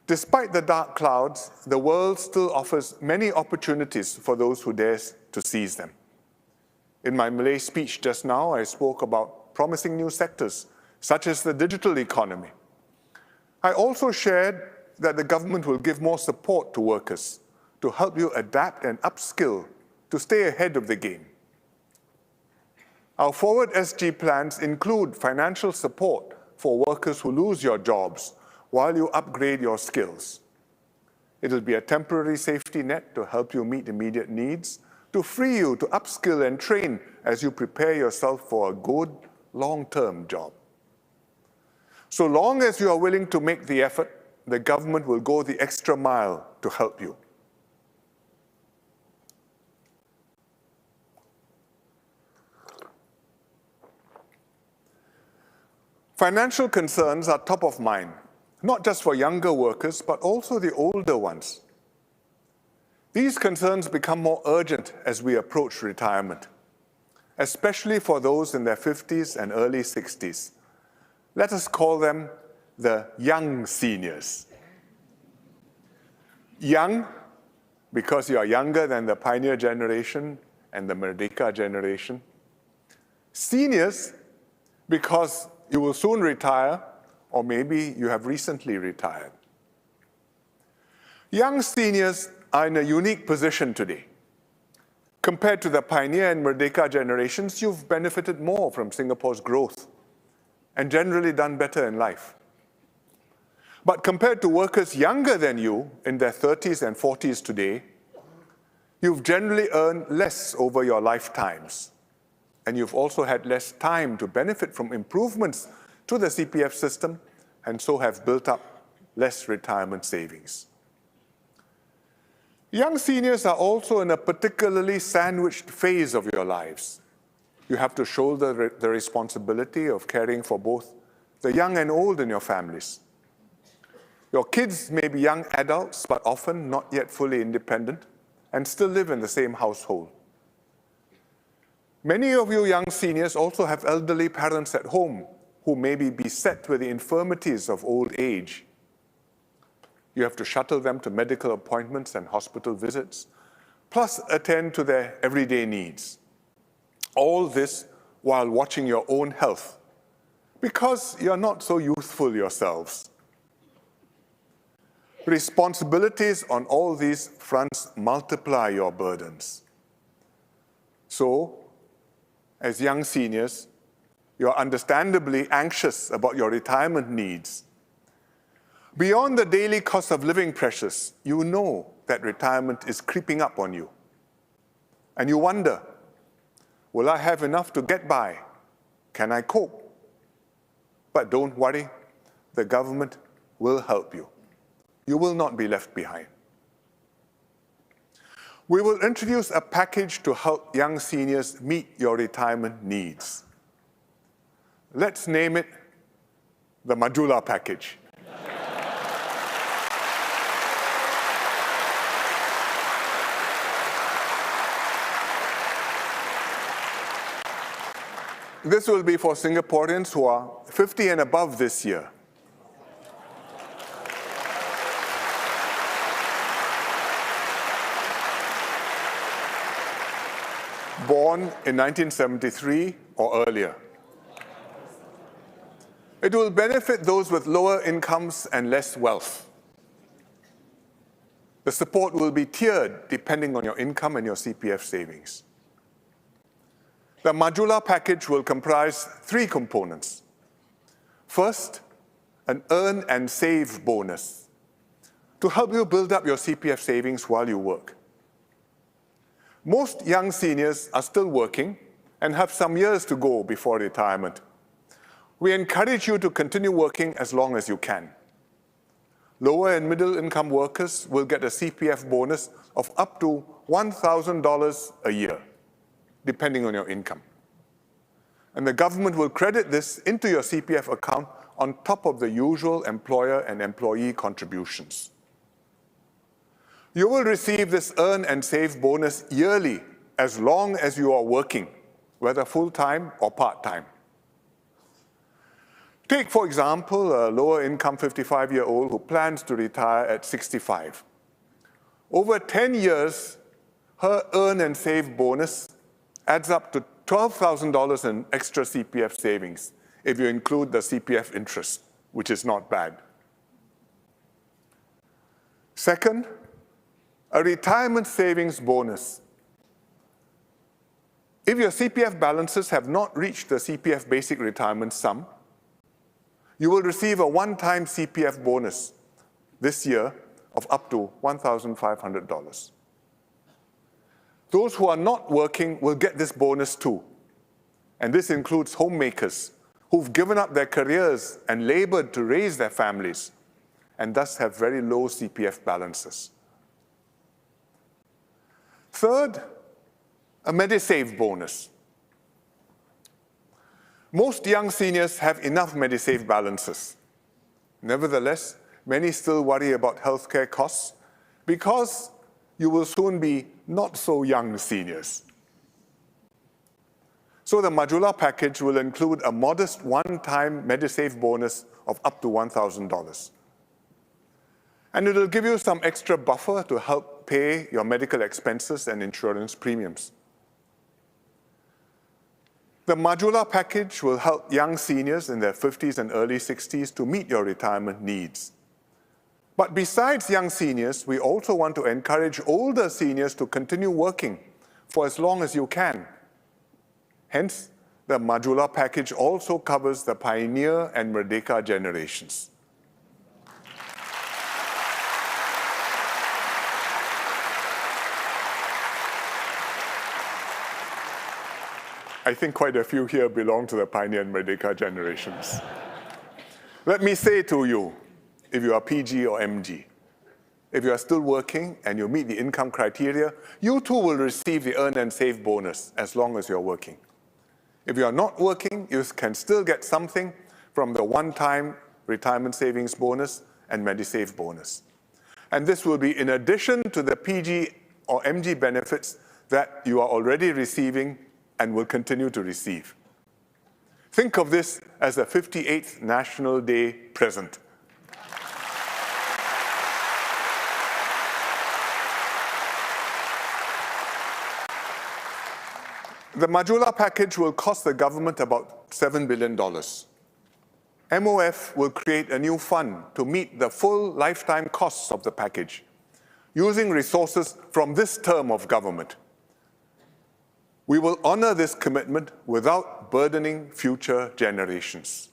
[SPEAKER 5] Despite the dark clouds, the world still offers many opportunities for those who dare to seize them. In my Malay speech just now, I spoke about promising new sectors, such as the digital economy. I also shared that the government will give more support to workers to help you adapt and upskill to stay ahead of the game. Our Forward SG plans include financial support for workers who lose your jobs while you upgrade your skills. It will be a temporary safety net to help you meet immediate needs, to free you to upskill and train as you prepare yourself for a good, long-term job. So long as you are willing to make the effort, the government will go the extra mile to help you. Financial concerns are top of mind, not just for younger workers, but also the older ones. These concerns become more urgent as we approach retirement. especially for those in their 50s and early 60s. Let us call them the young seniors. Young, because you are younger than the pioneer generation and the Merdeka generation. Seniors, because you will soon retire, or maybe you have recently retired. Young seniors are in a unique position today. Compared to the pioneer and Merdeka generations, you've benefited more from Singapore's growth and generally done better in life. But compared to workers younger than you in their 30s and 40s today, you've generally earned less over your lifetimes. And you've also had less time to benefit from improvements to the CPF system, and so have built up less retirement savings. Young seniors are also in a particularly sandwiched phase of your lives. You have to shoulder the responsibility of caring for both the young and old in your families. Your kids may be young adults, but often not yet fully independent, and still live in the same household. Many of you young seniors also have elderly parents at home who may be beset with the infirmities of old age. You have to shuttle them to medical appointments and hospital visits, plus attend to their everyday needs. All this while watching your own health, because you're not so youthful yourselves. Responsibilities on all these fronts multiply your burdens. So, as young seniors, you're understandably anxious about your retirement needs. Beyond the daily cost of living pressures, you know that retirement is creeping up on you. And you wonder, will I have enough to get by? Can I cope? But don't worry, the government will help you. You will not be left behind. We will introduce a package to help young seniors meet your retirement needs. Let's name it the Majula package. This will be for Singaporeans who are 50 and above this year. Born in 1973 or earlier. It will benefit those with lower incomes and less wealth. The support will be tiered depending on your income and your CPF savings. The Majula package will comprise 3 components. First, an earn and save bonus to help you build up your CPF savings while you work. Most young seniors are still working and have some years to go before retirement. We encourage you to continue working as long as you can. Lower and middle income workers will get a CPF bonus of up to $1,000 a year, depending on your income. And the government will credit this into your CPF account on top of the usual employer and employee contributions. You will receive this earn and save bonus yearly as long as you are working, whether full-time or part-time. Take, for example, a lower-income 55-year-old who plans to retire at 65. Over 10 years, her earn and save bonus adds up to $12,000 in extra CPF savings if you include the CPF interest, which is not bad. Second, a retirement savings bonus. If your CPF balances have not reached the CPF basic retirement sum, you will receive a one-time CPF bonus this year of up to $1,500. Those who are not working will get this bonus too. And this includes homemakers who've given up their careers and labored to raise their families and thus have very low CPF balances. Third, a MediSave bonus. Most young seniors have enough MediSave balances. Nevertheless, many still worry about healthcare costs because you will soon be not so young seniors. So the Majula package will include a modest one-time MediSave bonus of up to $1,000. And it will give you some extra buffer to help pay your medical expenses and insurance premiums. The Majula package will help young seniors in their 50s and early 60s to meet your retirement needs. But besides young seniors, we also want to encourage older seniors to continue working for as long as you can. Hence, the Majula package also covers the Pioneer and Merdeka generations. I think quite a few here belong to the Pioneer and Merdeka generations. Let me say to you, if you are PG or MG, if you are still working and you meet the income criteria, you too will receive the Earn and Save bonus as long as you're working. If you are not working, you can still get something from the one-time retirement savings bonus and MediSave bonus. And this will be in addition to the PG or MG benefits that you are already receiving and will continue to receive. Think of this as a 58th National Day present. The Majula package will cost the government about $7 billion. MOF will create a new fund to meet the full lifetime costs of the package, using resources from this term of government. We will honor this commitment without burdening future generations.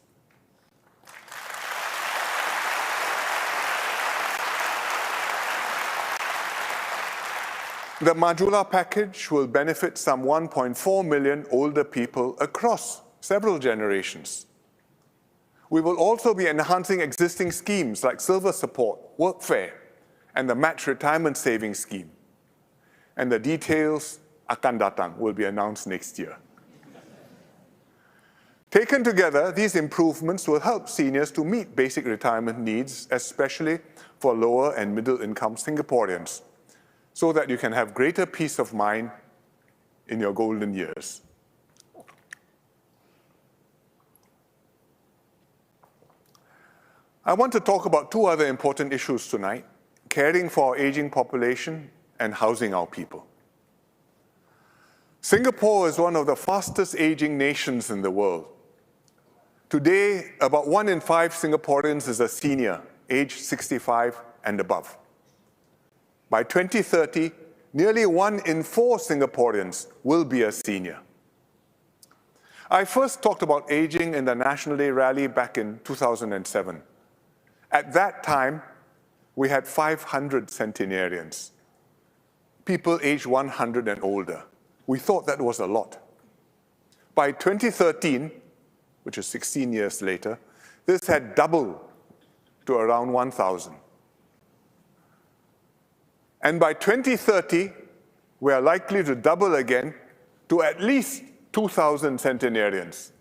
[SPEAKER 5] The Majula package will benefit some 1.4 million older people across several generations. We will also be enhancing existing schemes like Silver Support, Workfare, and the Match Retirement Savings Scheme. And the details akan datang will be announced next year. Taken together, these improvements will help seniors to meet basic retirement needs, especially for lower and middle income Singaporeans, so that you can have greater peace of mind in your golden years. I want to talk about two other important issues tonight: caring for our aging population and housing our people. Singapore is one of the fastest aging nations in the world. Today, about 1 in 5 Singaporeans is a senior, aged 65 and above. By 2030, nearly 1 in 4 Singaporeans will be a senior. I first talked about aging in the National Day rally back in 2007. At that time, we had 500 centenarians, people aged 100 and older. We thought that was a lot. By 2013, which is 16 years later, this had doubled to around 1,000. And by 2030, we are likely to double again to at least 2,000 centenarians.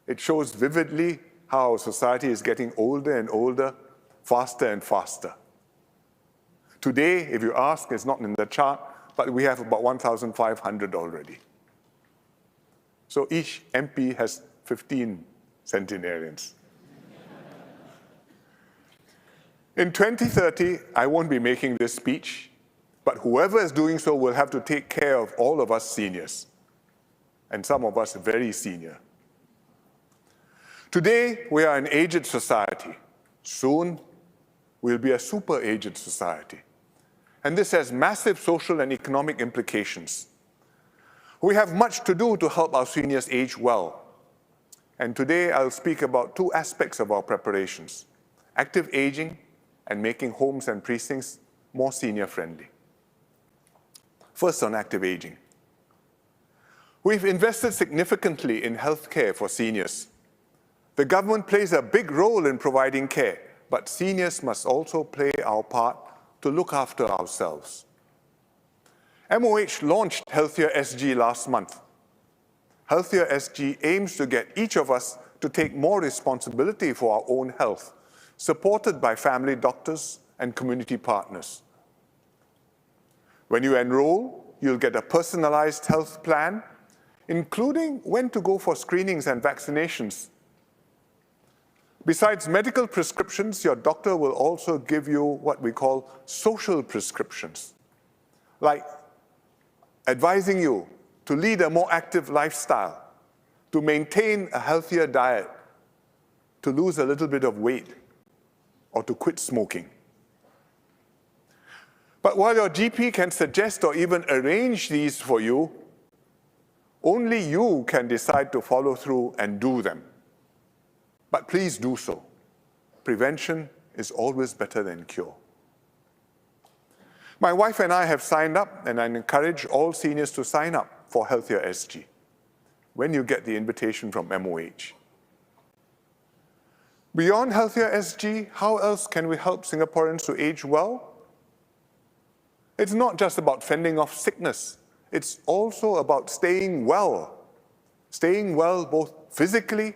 [SPEAKER 5] It shows vividly how our society is getting older and older, faster and faster. Today, if you ask, it's not in the chart, but we have about 1,500 already. So each MP has 15 centenarians. In 2030, I won't be making this speech, but whoever is doing so will have to take care of all of us seniors, and some of us very senior. Today, we are an aged society. Soon, we'll be a super aged society. And this has massive social and economic implications. We have much to do to help our seniors age well. And today, I'll speak about 2 aspects of our preparations: active aging and making homes and precincts more senior-friendly. First, on active aging. We've invested significantly in healthcare for seniors. The government plays a big role in providing care, but seniors must also play our part to look after ourselves. MOH launched Healthier SG last month. Healthier SG aims to get each of us to take more responsibility for our own health, supported by family doctors and community partners. When you enroll, you'll get a personalized health plan including when to go for screenings and vaccinations. Besides medical prescriptions, your doctor will also give you what we call social prescriptions, like advising you to lead a more active lifestyle, to maintain a healthier diet, to lose a little bit of weight, or to quit smoking. But while your GP can suggest or even arrange these for you, only you can decide to follow through and do them. But please do so. Prevention is always better than cure. My wife and I have signed up, and I encourage all seniors to sign up for Healthier SG when you get the invitation from MOH. Beyond Healthier SG, how else can we help Singaporeans to age well? It's not just about fending off sickness. It's also about staying well both physically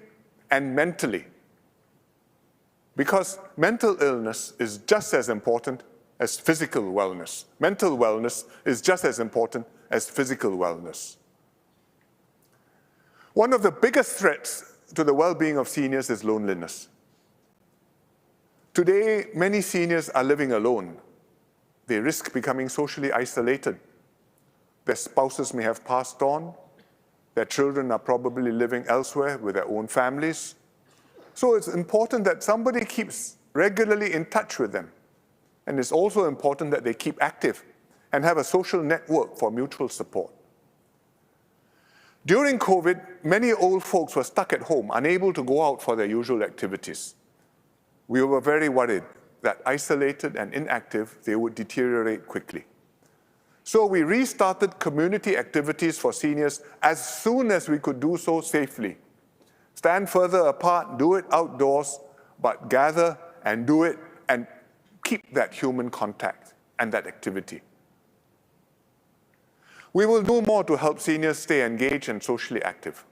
[SPEAKER 5] and mentally. Because mental illness is just as important as physical wellness. Mental wellness is just as important as physical wellness. One of the biggest threats to the well-being of seniors is loneliness. Today, many seniors are living alone. They risk becoming socially isolated. Their spouses may have passed on. Their children are probably living elsewhere with their own families. So it's important that somebody keeps regularly in touch with them. And it's also important that they keep active and have a social network for mutual support. During COVID, many old folks were stuck at home, unable to go out for their usual activities. We were very worried that isolated and inactive, they would deteriorate quickly. So we restarted community activities for seniors as soon as we could do so safely. Stand further apart, do it outdoors, but gather and do it and keep that human contact and that activity. We will do more to help seniors stay engaged and socially active.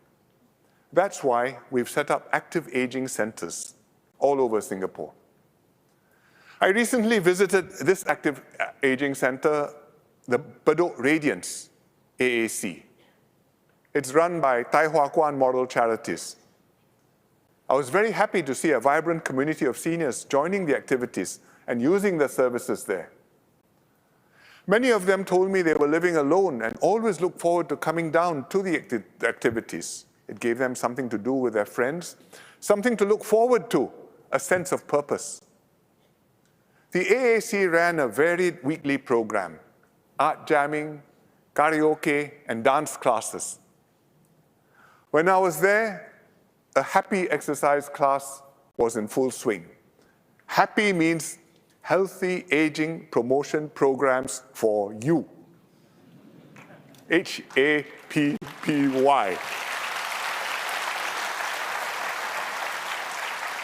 [SPEAKER 5] That's why we've set up active aging centers all over Singapore. I recently visited this active aging center, the Bedok Radiance AAC. It's run by Tai Hua Kwan Model Charities. I was very happy to see a vibrant community of seniors joining the activities and using the services there. Many of them told me they were living alone and always looked forward to coming down to the activities. It gave them something to do with their friends, something to look forward to, a sense of purpose. The AAC ran a varied weekly program, art jamming, karaoke, and dance classes. When I was there, a happy exercise class was in full swing. Happy means Healthy Aging Promotion Programs for You. HAPPY.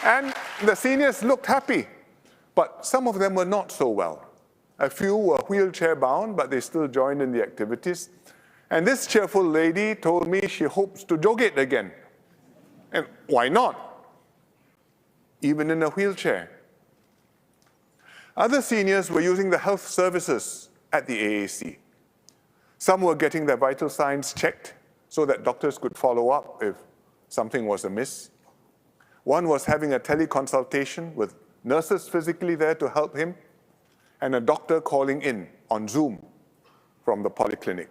[SPEAKER 5] And the seniors looked happy, but some of them were not so well. A few were wheelchair bound, but they still joined in the activities. And this cheerful lady told me she hopes to joget again. And why not? Even in a wheelchair. Other seniors were using the health services at the AAC. Some were getting their vital signs checked so that doctors could follow up if something was amiss. One was having a teleconsultation with nurses physically there to help him, and a doctor calling in on Zoom from the polyclinic.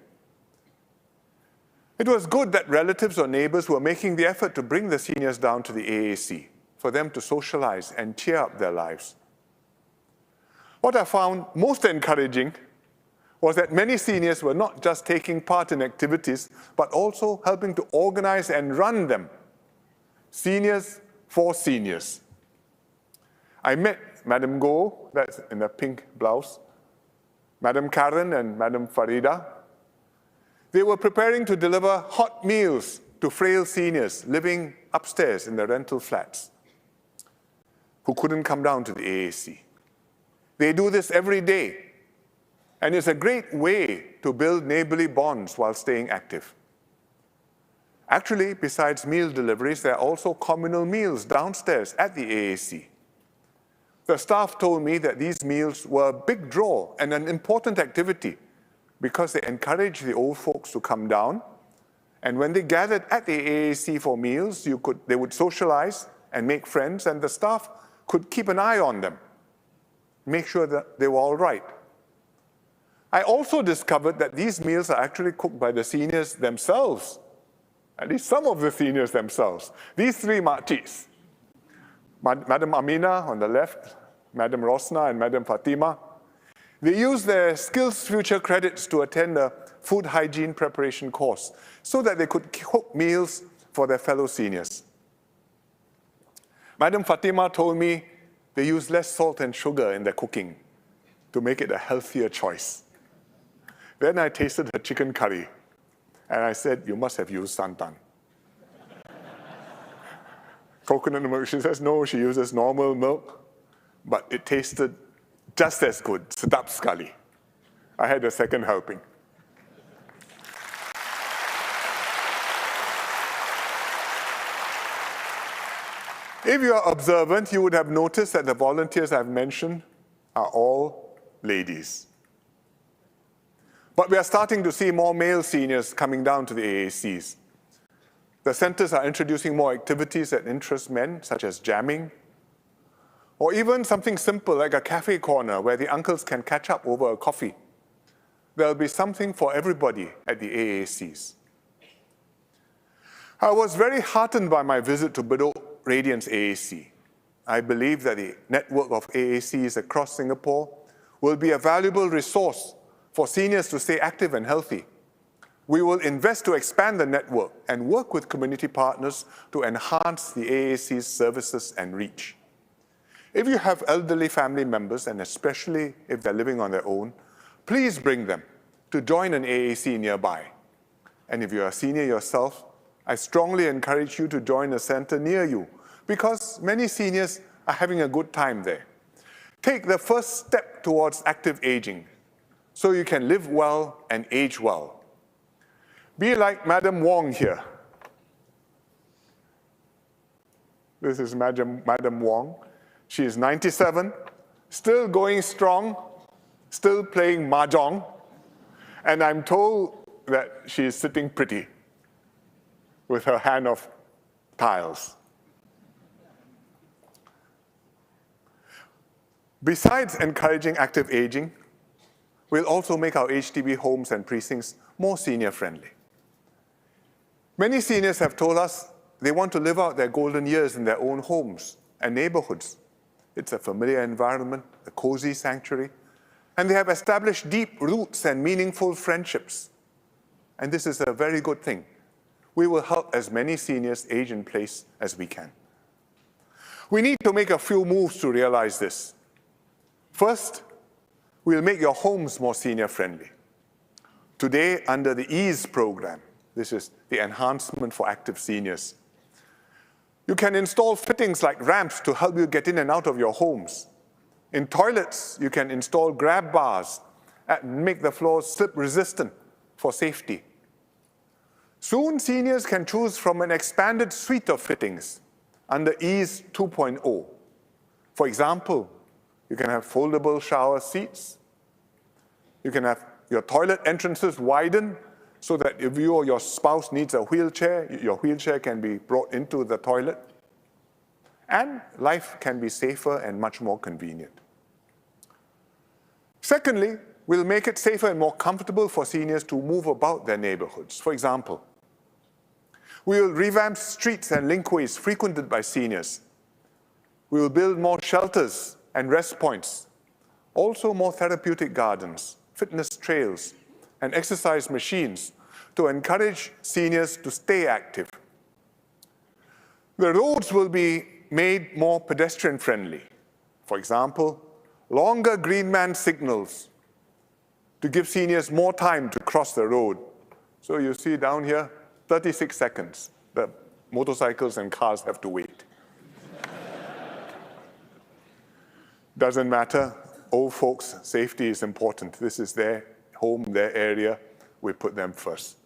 [SPEAKER 5] It was good that relatives or neighbors were making the effort to bring the seniors down to the AAC for them to socialize and cheer up their lives. What I found most encouraging was that many seniors were not just taking part in activities, but also helping to organize and run them. Seniors for seniors. I met Madam Goh, that's in the pink blouse, Madam Karen and Madam Farida. They were preparing to deliver hot meals to frail seniors living upstairs in their rental flats who couldn't come down to the AAC. They do this every day, and it's a great way to build neighborly bonds while staying active. Actually, besides meal deliveries, there are also communal meals downstairs at the AAC. The staff told me that these meals were a big draw and an important activity because they encourage the old folks to come down And when they gathered at the AAC for meals, they would socialize and make friends, and the staff could keep an eye on them, make sure that they were all right. I also discovered that these meals are actually cooked by the seniors themselves, at least some of the seniors themselves. These three makciks, Madam Amina on the left, Madam Rosna, and Madam Fatima, they use their Skills Future credits to attend a food hygiene preparation course so that they could cook meals for their fellow seniors. Madam Fatima told me they use less salt and sugar in their cooking to make it a healthier choice. Then I tasted her chicken curry, and I said, you must have used santan. Coconut milk, she says, no, she uses normal milk, but it tasted just as good, sedap sekali. I had a second helping. If you are observant, you would have noticed that the volunteers I've mentioned are all ladies. But we are starting to see more male seniors coming down to the AACs. The centers are introducing more activities that interest men, such as jamming, or even something simple like a cafe corner where the uncles can catch up over a coffee. There'll be something for everybody at the AACs. I was very heartened by my visit to Bedok Radiance AAC. I believe that the network of AACs across Singapore will be a valuable resource for seniors to stay active and healthy. We will invest to expand the network and work with community partners to enhance the AAC's services and reach. If you have elderly family members, and especially if they're living on their own, please bring them to join an AAC nearby. And if you're a senior yourself, I strongly encourage you to join a center near you because many seniors are having a good time there. Take the first step towards active aging so you can live well and age well. Be like Madam Wong here. This is Madam Wong. She is 97, still going strong, still playing mahjong, and I'm told that she is sitting pretty with her hand of tiles. Besides encouraging active aging, we'll also make our HDB homes and precincts more senior-friendly. Many seniors have told us they want to live out their golden years in their own homes and neighborhoods. It's a familiar environment, a cozy sanctuary, and they have established deep roots and meaningful friendships. And this is a very good thing. We will help as many seniors age in place as we can. We need to make a few moves to realize this. First, we'll make your homes more senior-friendly. Today, under the EASE program, this is the enhancement for active seniors, you can install fittings like ramps to help you get in and out of your homes. In toilets, you can install grab bars and make the floors slip-resistant for safety. Soon, seniors can choose from an expanded suite of fittings under EASE 2.0. For example, you can have foldable shower seats. You can have your toilet entrances widened so that if you or your spouse needs a wheelchair, your wheelchair can be brought into the toilet. And life can be safer and much more convenient. Secondly, we'll make it safer and more comfortable for seniors to move about their neighborhoods. For example, we will revamp streets and linkways frequented by seniors. We will build more shelters and rest points, also more therapeutic gardens, fitness trails, and exercise machines to encourage seniors to stay active. The roads will be made more pedestrian-friendly. For example, longer green man signals to give seniors more time to cross the road. So you see down here, 36 seconds. The motorcycles and cars have to wait. Doesn't matter. Old folks' safety is important. This is their home, their area. We put them first.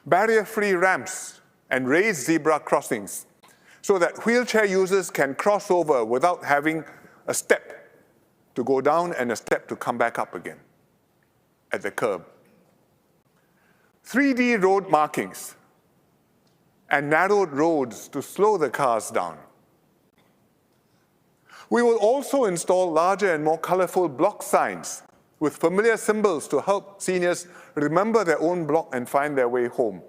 [SPEAKER 5] Barrier-free ramps and raised zebra crossings so that wheelchair users can cross over without having a step to go down and a step to come back up again at the curb. 3D road markings and narrowed roads to slow the cars down. We will also install larger and more colorful block signs with familiar symbols to help seniors remember their own block and find their way home.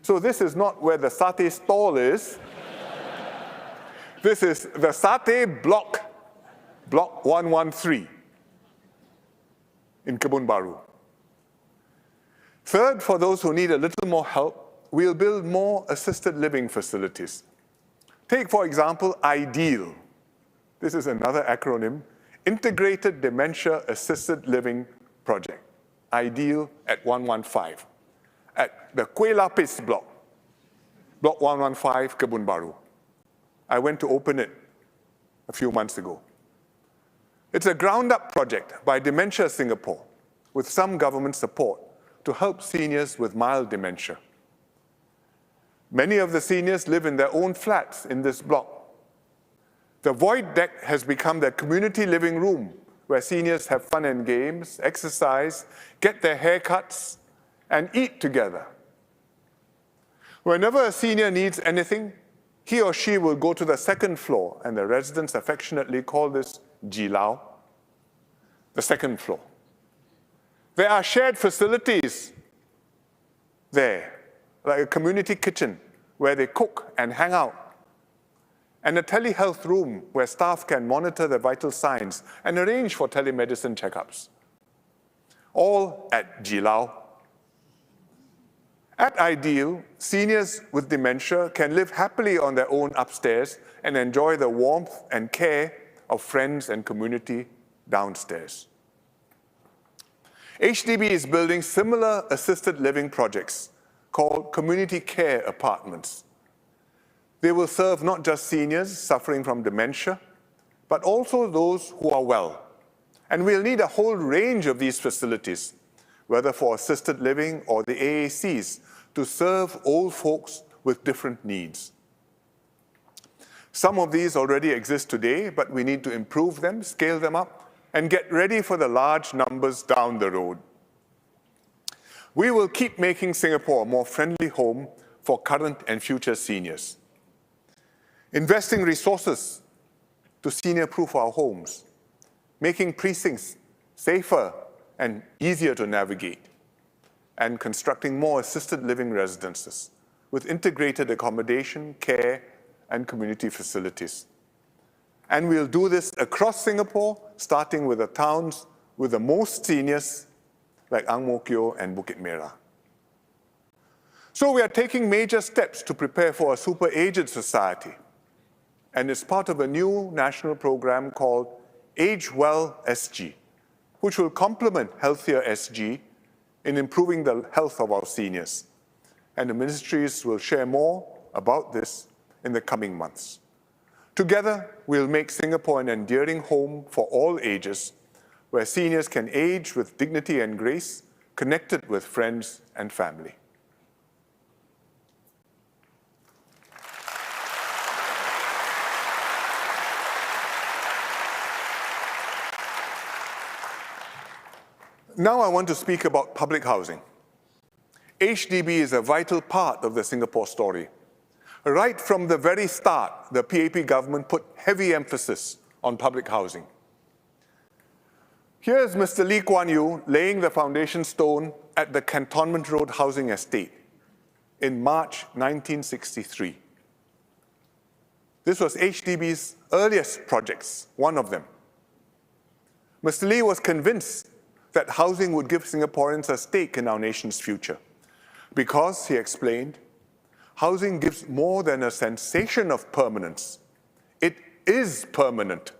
[SPEAKER 5] So this is not where the satay stall is. This is the satay block, block 113 in Kebun Baru. Third, for those who need a little more help, we'll build more assisted living facilities. Take, for example, IDEAL. This is another acronym, Integrated Dementia Assisted Living Project, IDEAL at 115, at the Kueh Lapis block, block 115, Kebun Baru. I went to open it a few months ago. It's a ground-up project by Dementia Singapore with some government support to help seniors with mild dementia. Many of the seniors live in their own flats in this block. The void deck has become their community living room where seniors have fun and games, exercise, get their haircuts, and eat together. Whenever a senior needs anything, he or she will go to the second floor, and the residents affectionately call this Jilao, the second floor. There are shared facilities there, like a community kitchen where they cook and hang out, and a telehealth room where staff can monitor their vital signs and arrange for telemedicine checkups. All at Jilao. At IDEAL, seniors with dementia can live happily on their own upstairs and enjoy the warmth and care of friends and community downstairs. HDB is building similar assisted living projects called community care apartments. They will serve not just seniors suffering from dementia, but also those who are well. And we'll need a whole range of these facilities, whether for assisted living or the AACs, to serve old folks with different needs. Some of these already exist today, but we need to improve them, scale them up, and get ready for the large numbers down the road. We will keep making Singapore a more friendly home for current and future seniors. Investing resources to senior-proof our homes, making precincts safer and easier to navigate, and constructing more assisted living residences with integrated accommodation, care, and community facilities. And we'll do this across Singapore, starting with the towns with the most seniors, like Ang Mo Kio and Bukit Merah. So we are taking major steps to prepare for a super-aged society. And it's part of a new national program called Age Well SG, which will complement Healthier SG in improving the health of our seniors. And the ministries will share more about this in the coming months. Together, we'll make Singapore an endearing home for all ages, where seniors can age with dignity and grace, connected with friends and family. Now I want to speak about public housing. HDB is a vital part of the Singapore story. Right from the very start, the PAP government put heavy emphasis on public housing. Here's Mr. Lee Kuan Yew laying the foundation stone at the Cantonment Road Housing Estate in March 1963. This was HDB's earliest projects, one of them. Mr. Lee was convinced that housing would give Singaporeans a stake in our nation's future. Because, he explained, housing gives more than a sensation of permanence. It is permanent.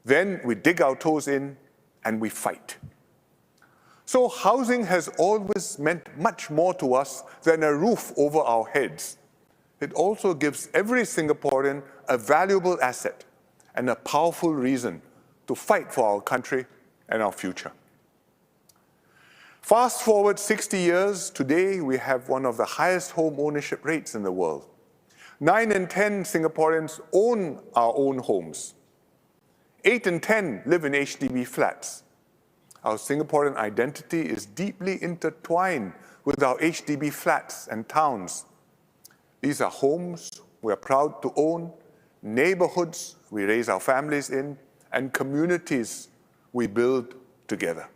[SPEAKER 5] Then we dig our toes in and we fight. So housing has always meant much more to us than a roof over our heads. It also gives every Singaporean a valuable asset and a powerful reason to fight for our country and our future. Fast forward 60 years, today we have one of the highest home ownership rates in the world. 9 in 10 Singaporeans own our own homes. 8 in 10 live in HDB flats. Our Singaporean identity is deeply intertwined with our HDB flats and towns. These are homes we are proud to own, neighborhoods we raise our families in, and communities we build together.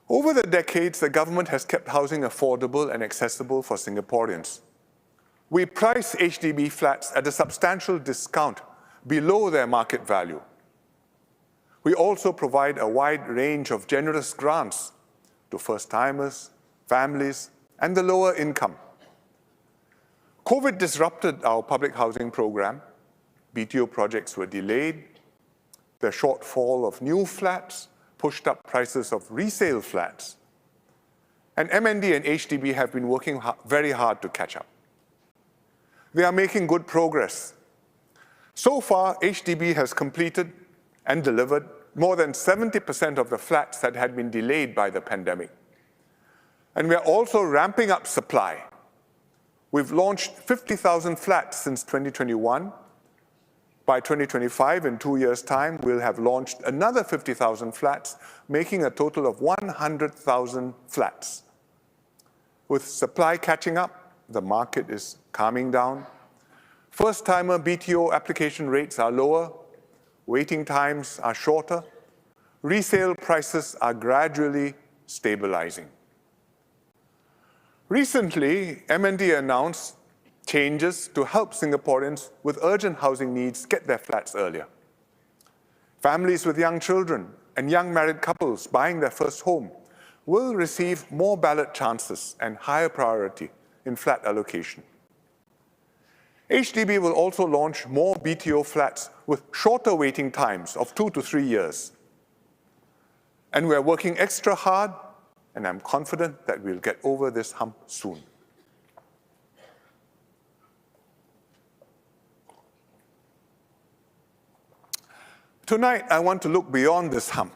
[SPEAKER 5] Over the decades, the government has kept housing affordable and accessible for Singaporeans. We price HDB flats at a substantial discount below their market value. We also provide a wide range of generous grants to first-timers, families, and the lower income. COVID disrupted our public housing program. BTO projects were delayed. The shortfall of new flats pushed up prices of resale flats. And MND and HDB have been working very hard to catch up. They are making good progress. So far, HDB has completed and delivered more than 70% of the flats that had been delayed by the pandemic. And we are also ramping up supply. We've launched 50,000 flats since 2021. By 2025, in 2 years' time, we'll have launched another 50,000 flats, making a total of 100,000 flats. With supply catching up, the market is calming down. First-timer BTO application rates are lower, waiting times are shorter, resale prices are gradually stabilizing. Recently, MND announced changes to help Singaporeans with urgent housing needs get their flats earlier. Families with young children and young married couples buying their first home will receive more ballot chances and higher priority in flat allocation. HDB will also launch more BTO flats with shorter waiting times of 2 to 3 years. And we're working extra hard, and I'm confident that we'll get over this hump soon. Tonight, I want to look beyond this hump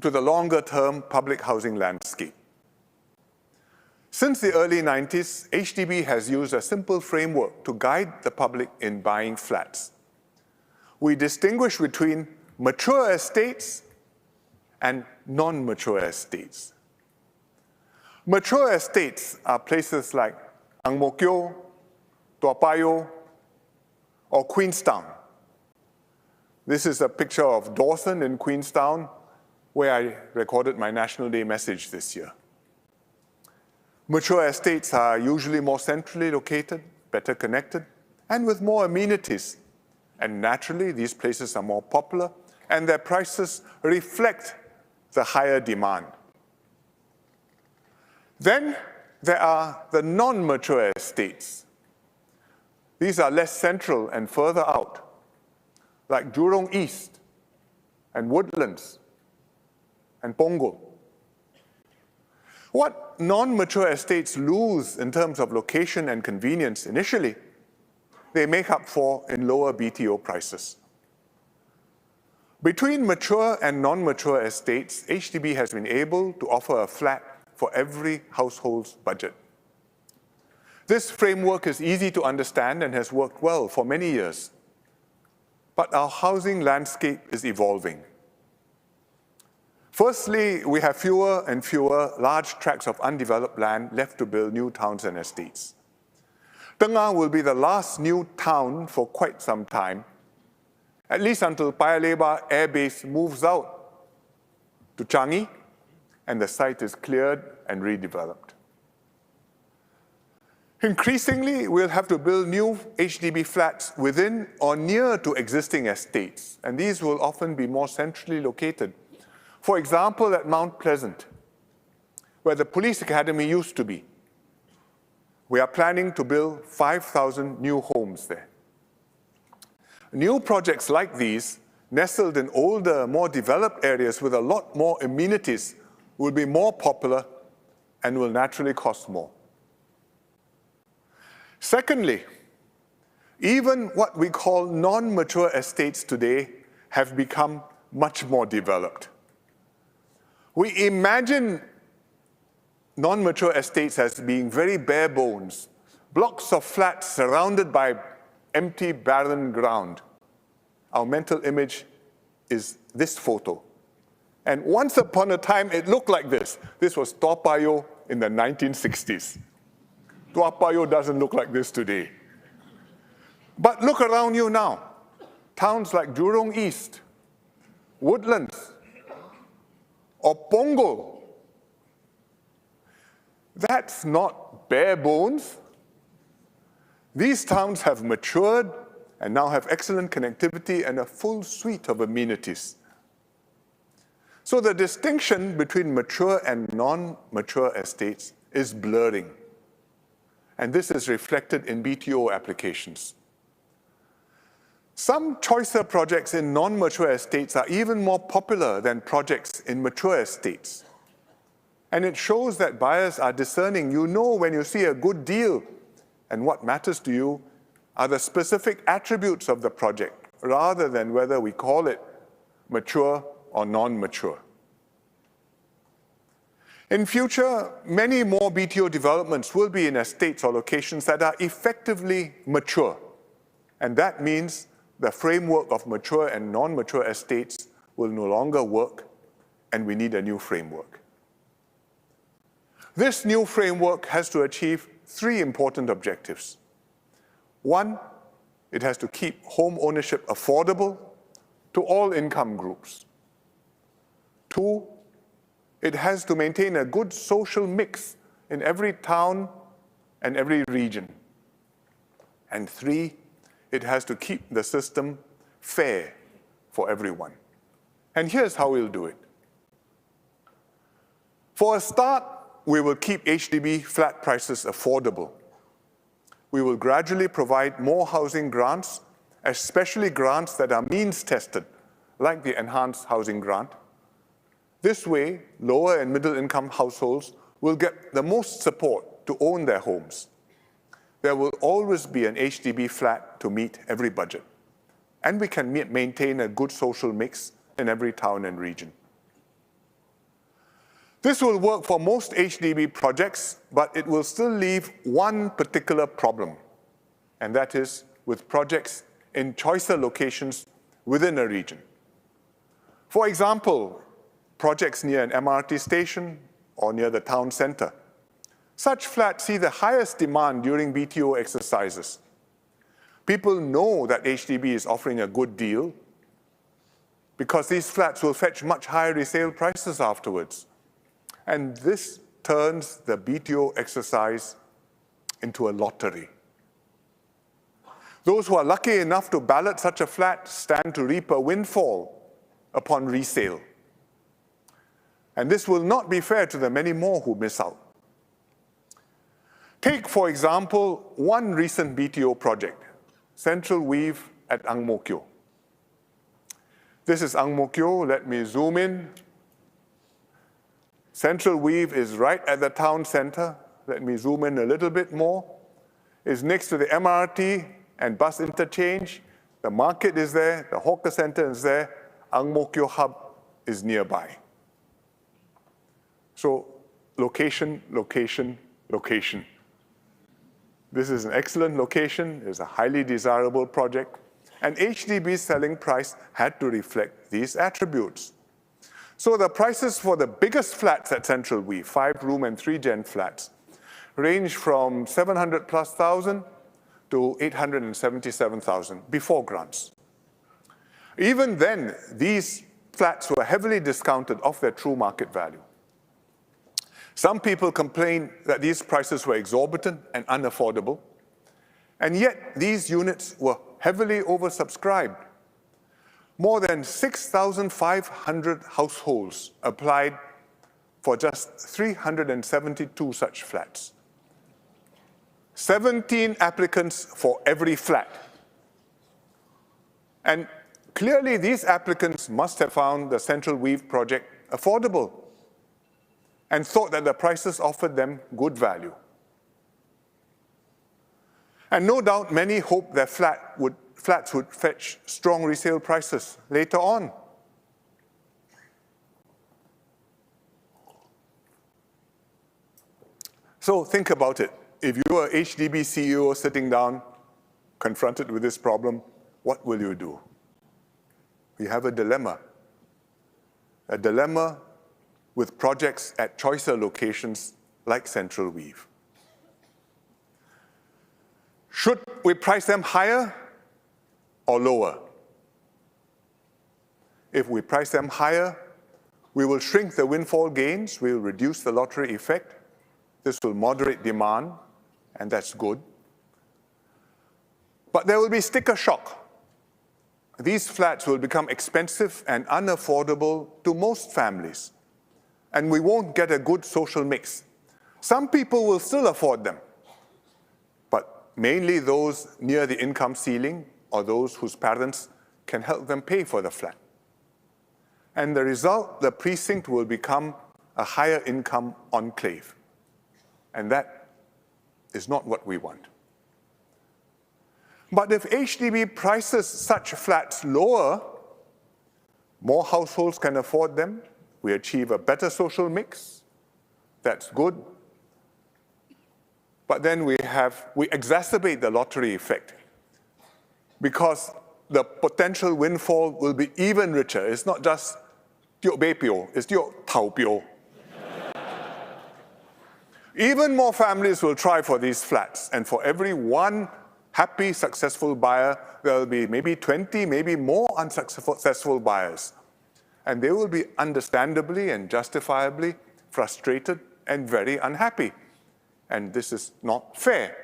[SPEAKER 5] to the longer-term public housing landscape. Since the early 90s, HDB has used a simple framework to guide the public in buying flats. We distinguish between mature estates and non-mature estates. Mature estates are places like Ang Mo Kio, Toa Payoh, or Queenstown. This is a picture of Dawson in Queenstown, where I recorded my National Day message this year. Mature estates are usually more centrally located, better connected, and with more amenities. And naturally, these places are more popular, and their prices reflect the higher demand. Then there are the non-mature estates. These are less central and further out, like Jurong East and Woodlands and Punggol. What non-mature estates lose in terms of location and convenience initially, they make up for in lower BTO prices. Between mature and non-mature estates, HDB has been able to offer a flat for every household's budget. This framework is easy to understand and has worked well for many years. But our housing landscape is evolving. Firstly, we have fewer and fewer large tracts of undeveloped land left to build new towns and estates. Tengah will be the last new town for quite some time, at least until Paya Lebar Air Base moves out to Changi and the site is cleared and redeveloped. Increasingly, we'll have to build new HDB flats within or near to existing estates, and these will often be more centrally located. For example, at Mount Pleasant, where the police academy used to be. We are planning to build 5,000 new homes there. New projects like these, nestled in older, more developed areas with a lot more amenities, will be more popular and will naturally cost more. Secondly, even what we call non-mature estates today have become much more developed. We imagine non-mature estates as being very bare bones, blocks of flats surrounded by empty, barren ground. Our mental image is this photo. And once upon a time, it looked like this. This was Toa Payoh in the 1960s. Toa Payoh doesn't look like this today. But look around you now. Towns like Jurong East, Woodlands, or Punggol. That's not bare bones. These towns have matured and now have excellent connectivity and a full suite of amenities. So the distinction between mature and non-mature estates is blurring. And this is reflected in BTO applications. Some choicer projects in non-mature estates are even more popular than projects in mature estates. And it shows that buyers are discerning. You know when you see a good deal, and what matters to you are the specific attributes of the project, rather than whether we call it mature or non-mature. In future, many more BTO developments will be in estates or locations that are effectively mature. And that means the framework of mature and non-mature estates will no longer work, and we need a new framework. This new framework has to achieve three important objectives. One, it has to keep home ownership affordable to all income groups. Two, it has to maintain a good social mix in every town and every region. And three, it has to keep the system fair for everyone. And here's how we'll do it. For a start, we will keep HDB flat prices affordable. We will gradually provide more housing grants, especially grants that are means-tested, like the Enhanced Housing Grant. This way, lower and middle-income households will get the most support to own their homes. There will always be an HDB flat to meet every budget, and we can maintain a good social mix in every town and region. This will work for most HDB projects, but it will still leave one particular problem, and that is with projects in choicer locations within a region. For example, projects near an MRT station or near the town center. Such flats see the highest demand during BTO exercises. People know that HDB is offering a good deal because these flats will fetch much higher resale prices afterwards. And this turns the BTO exercise into a lottery. Those who are lucky enough to ballot such a flat stand to reap a windfall upon resale. And this will not be fair to the many more who miss out. Take, for example, one recent BTO project, Central Weave at Ang Mo Kio. This is Ang Mo Kio. Let me zoom in. Central Weave is right at the town center. Let me zoom in a little bit more. It's next to the MRT and bus interchange. The market is there. The hawker center is there. Ang Mo Kio hub is nearby. So location, location, location. This is an excellent location. It's a highly desirable project. And HDB's selling price had to reflect these attributes. So the prices for the biggest flats at Central Weave, 5-room and 3-gen flats, range from 700,000+ to 877,000 before grants. Even then, these flats were heavily discounted off their true market value. Some people complained that these prices were exorbitant and unaffordable, and yet these units were heavily oversubscribed. More than 6,500 households applied for just 372 such flats. 17 applicants for every flat. And clearly these applicants must have found the Central Weave project affordable and thought that the prices offered them good value. And no doubt many hoped their flats would fetch strong resale prices later on. So think about it. If you are HDB CEO sitting down, confronted with this problem, what will you do? You have a dilemma. a dilemma with projects at choicer locations like Central Weave. Should we price them higher or lower? If we price them higher, we will shrink the windfall gains, we will reduce the lottery effect. This will moderate demand, and that's good. But there will be sticker shock. These flats will become expensive and unaffordable to most families, and we won't get a good social mix. Some people will still afford them, but mainly those near the income ceiling or those whose parents can help them pay for the flat. And the result, the precinct will become a higher income enclave. And that is not what we want. But if HDB prices such flats lower, more households can afford them, we achieve a better social mix, that's good. But then we exacerbate the lottery effect because the potential windfall will be even richer. It's not just tio bei pio, it's tio tau pio. Even more families will try for these flats, and for every one happy, successful buyer, there will be maybe 20, maybe more unsuccessful buyers. And they will be understandably and justifiably frustrated and very unhappy. And this is not fair.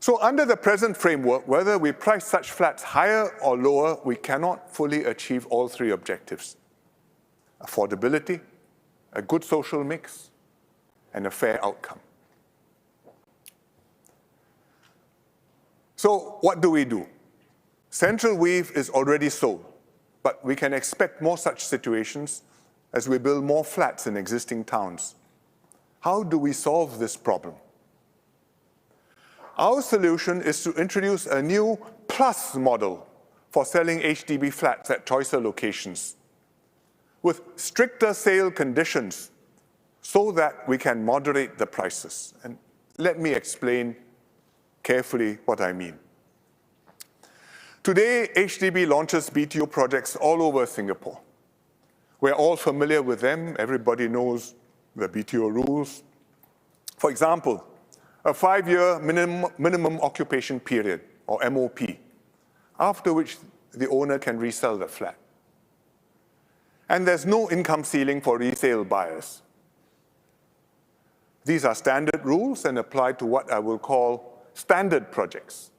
[SPEAKER 5] So under the present framework, whether we price such flats higher or lower, we cannot fully achieve all three objectives: affordability, a good social mix, and a fair outcome. So what do? Central Weave is already sold, but we can expect more such situations as we build more flats in existing towns. How do we solve this problem? Our solution is to introduce a new plus model for selling HDB flats at choicer locations with stricter sale conditions so that we can moderate the prices. And let me explain carefully what I mean. Today, HDB launches BTO projects all over Singapore. We're all familiar with them. Everybody knows the BTO rules. For example, a 5-year minimum occupation period, or MOP, after which the owner can resell the flat. And there's no income ceiling for resale buyers. These are standard rules and apply to what I will call standard projects.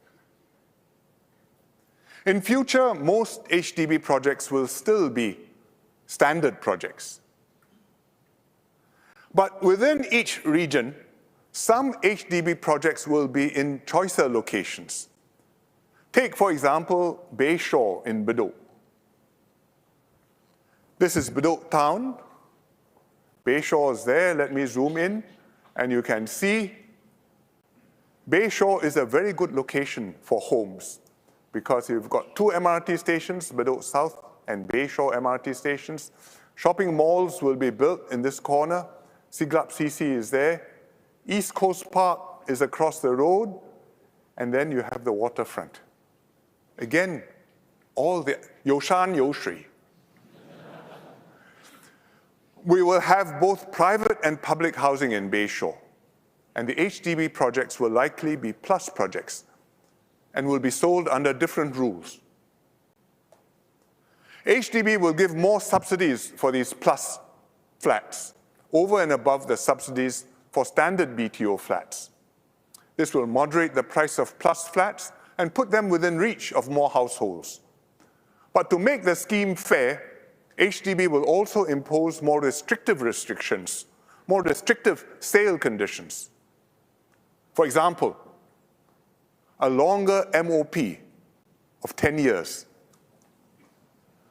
[SPEAKER 5] In future, most HDB projects will still be standard projects. But within each region, some HDB projects will be in choicer locations. Take, for example, Bayshore in Bedok. This is Bedok town. Bayshore is there. Let me zoom in, and you can see Bayshore is a very good location for homes because you've got 2 MRT stations, Bedok South and Bayshore MRT stations. Shopping malls will be built in this corner. Siglap CC is there. East Coast Park is across the road, and then you have the waterfront. Again, all the Yoshan Yoshri. We will have both private and public housing in Bayshore, and the HDB projects will likely be plus projects and will be sold under different rules. HDB will give more subsidies for these plus flats over and above the subsidies for standard BTO flats. This will moderate the price of plus flats and put them within reach of more households. But to make the scheme fair, HDB will also impose more restrictive restrictions, more restrictive sale conditions. For example, a longer MOP of 10 years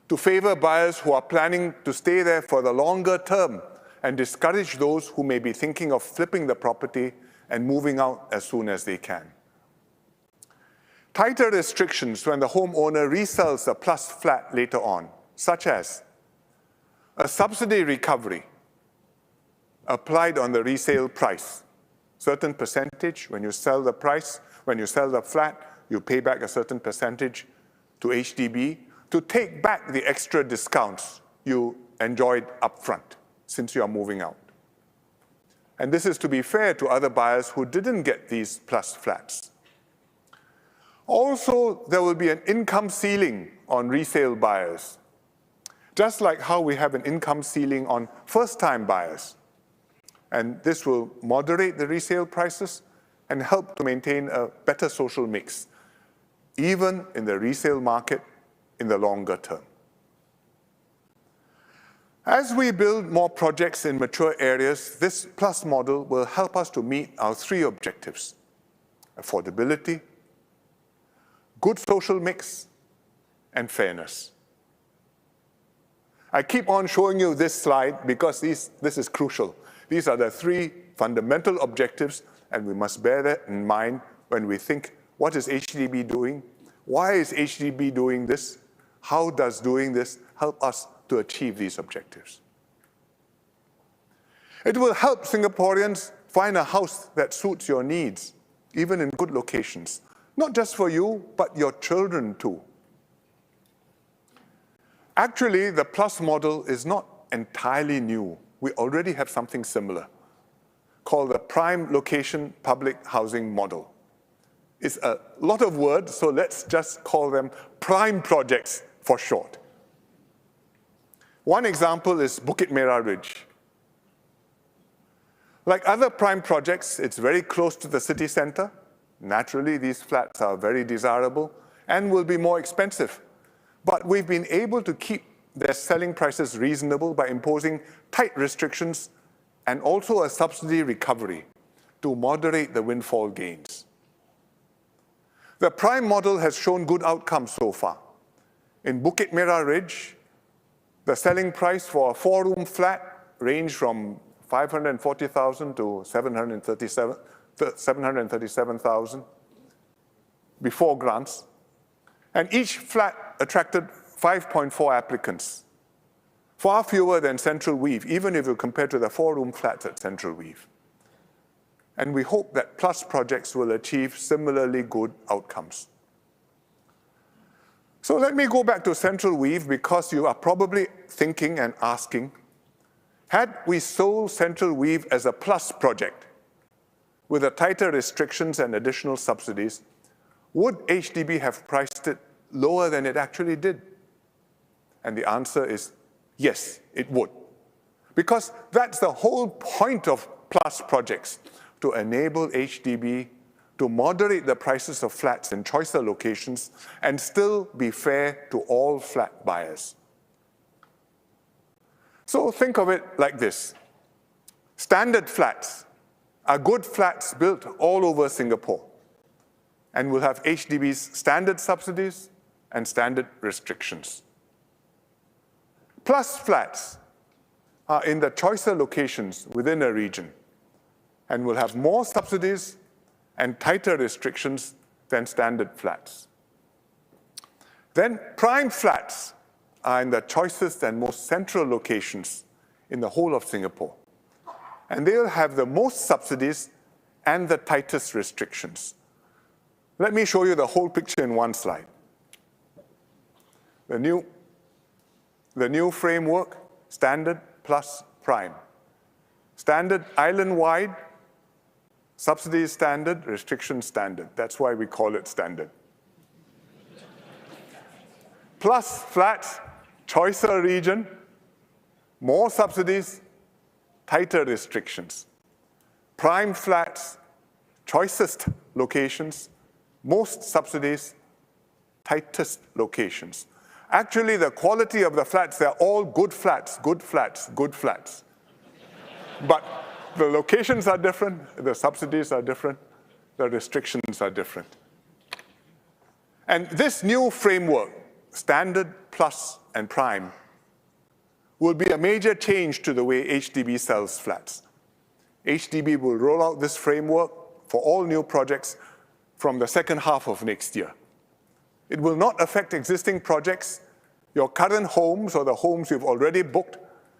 [SPEAKER 5] to favor buyers who are planning to stay there for the longer term and discourage those who may be thinking of flipping the property and moving out as soon as they can. Tighter restrictions when the homeowner resells a plus flat later on, such as a subsidy recovery applied on the resale price. Certain percentage, when you sell the flat, you pay back a certain percentage to HDB. to take back the extra discounts you enjoyed upfront since you are moving out. And this is to be fair to other buyers who didn't get these plus flats. Also, there will be an income ceiling on resale buyers, just like how we have an income ceiling on first-time buyers. And this will moderate the resale prices and help to maintain a better social mix, even in the resale market in the longer term. As we build more projects in mature areas, this plus model will help us to meet our three objectives: affordability, good social mix, and fairness. I keep on showing you this slide because this is crucial. These are the three fundamental objectives, and we must bear that in mind when we think, what is HDB doing? Why is HDB doing this? How does doing this help us to achieve these objectives? It will help Singaporeans find a house that suits your needs, even in good locations. Not just for you, but your children too. Actually, the plus model is not entirely new. We already have something similar called the prime location public housing model. It's a lot of words, so let's just call them prime projects for short. One example is Bukit Merah Ridge. Like other prime projects, it's very close to the city center. Naturally, these flats are very desirable and will be more expensive. But we've been able to keep their selling prices reasonable by imposing tight restrictions and also a subsidy recovery to moderate the windfall gains. The prime model has shown good outcomes so far. In Bukit Merah Ridge, the selling price for a four-room flat ranged from 540,000 to 737,000 before grants. And each flat attracted 5.4 applicants, far fewer than Central Weave, even if you compare to the four-room flats at Central Weave. And we hope that plus projects will achieve similarly good outcomes. So let me go back to Central Weave, because you are probably thinking and asking, had we sold Central Weave as a plus project with the tighter restrictions and additional subsidies, would HDB have priced it lower than it actually did? And the answer is yes, it would. Because that's the whole point of plus projects, to enable HDB to moderate the prices of flats in choicer locations and still be fair to all flat buyers. So think of it like this. Standard flats are good flats built all over Singapore and will have HDB's standard subsidies and standard restrictions. Plus flats are in the choicer locations within a region and will have more subsidies and tighter restrictions than standard flats. Then prime flats are in the choicest and most central locations in the whole of Singapore. And they'll have the most subsidies and the tightest restrictions. Let me show you the whole picture in one slide. The new framework, standard plus prime. Standard island-wide, subsidy standard, restriction standard. That's why we call it standard. Plus flats, choicer region, more subsidies, tighter restrictions. Prime flats, choicest locations, most subsidies, tightest locations. Actually, the quality of the flats, they're all good flats, good flats, good flats. But the locations are different, the subsidies are different, the restrictions are different. And this new framework, standard, plus, and prime, will be a major change to the way HDB sells flats. HDB will roll out this framework for all new projects from the second half of next year. It will not affect existing projects. Your current homes or the homes you've already booked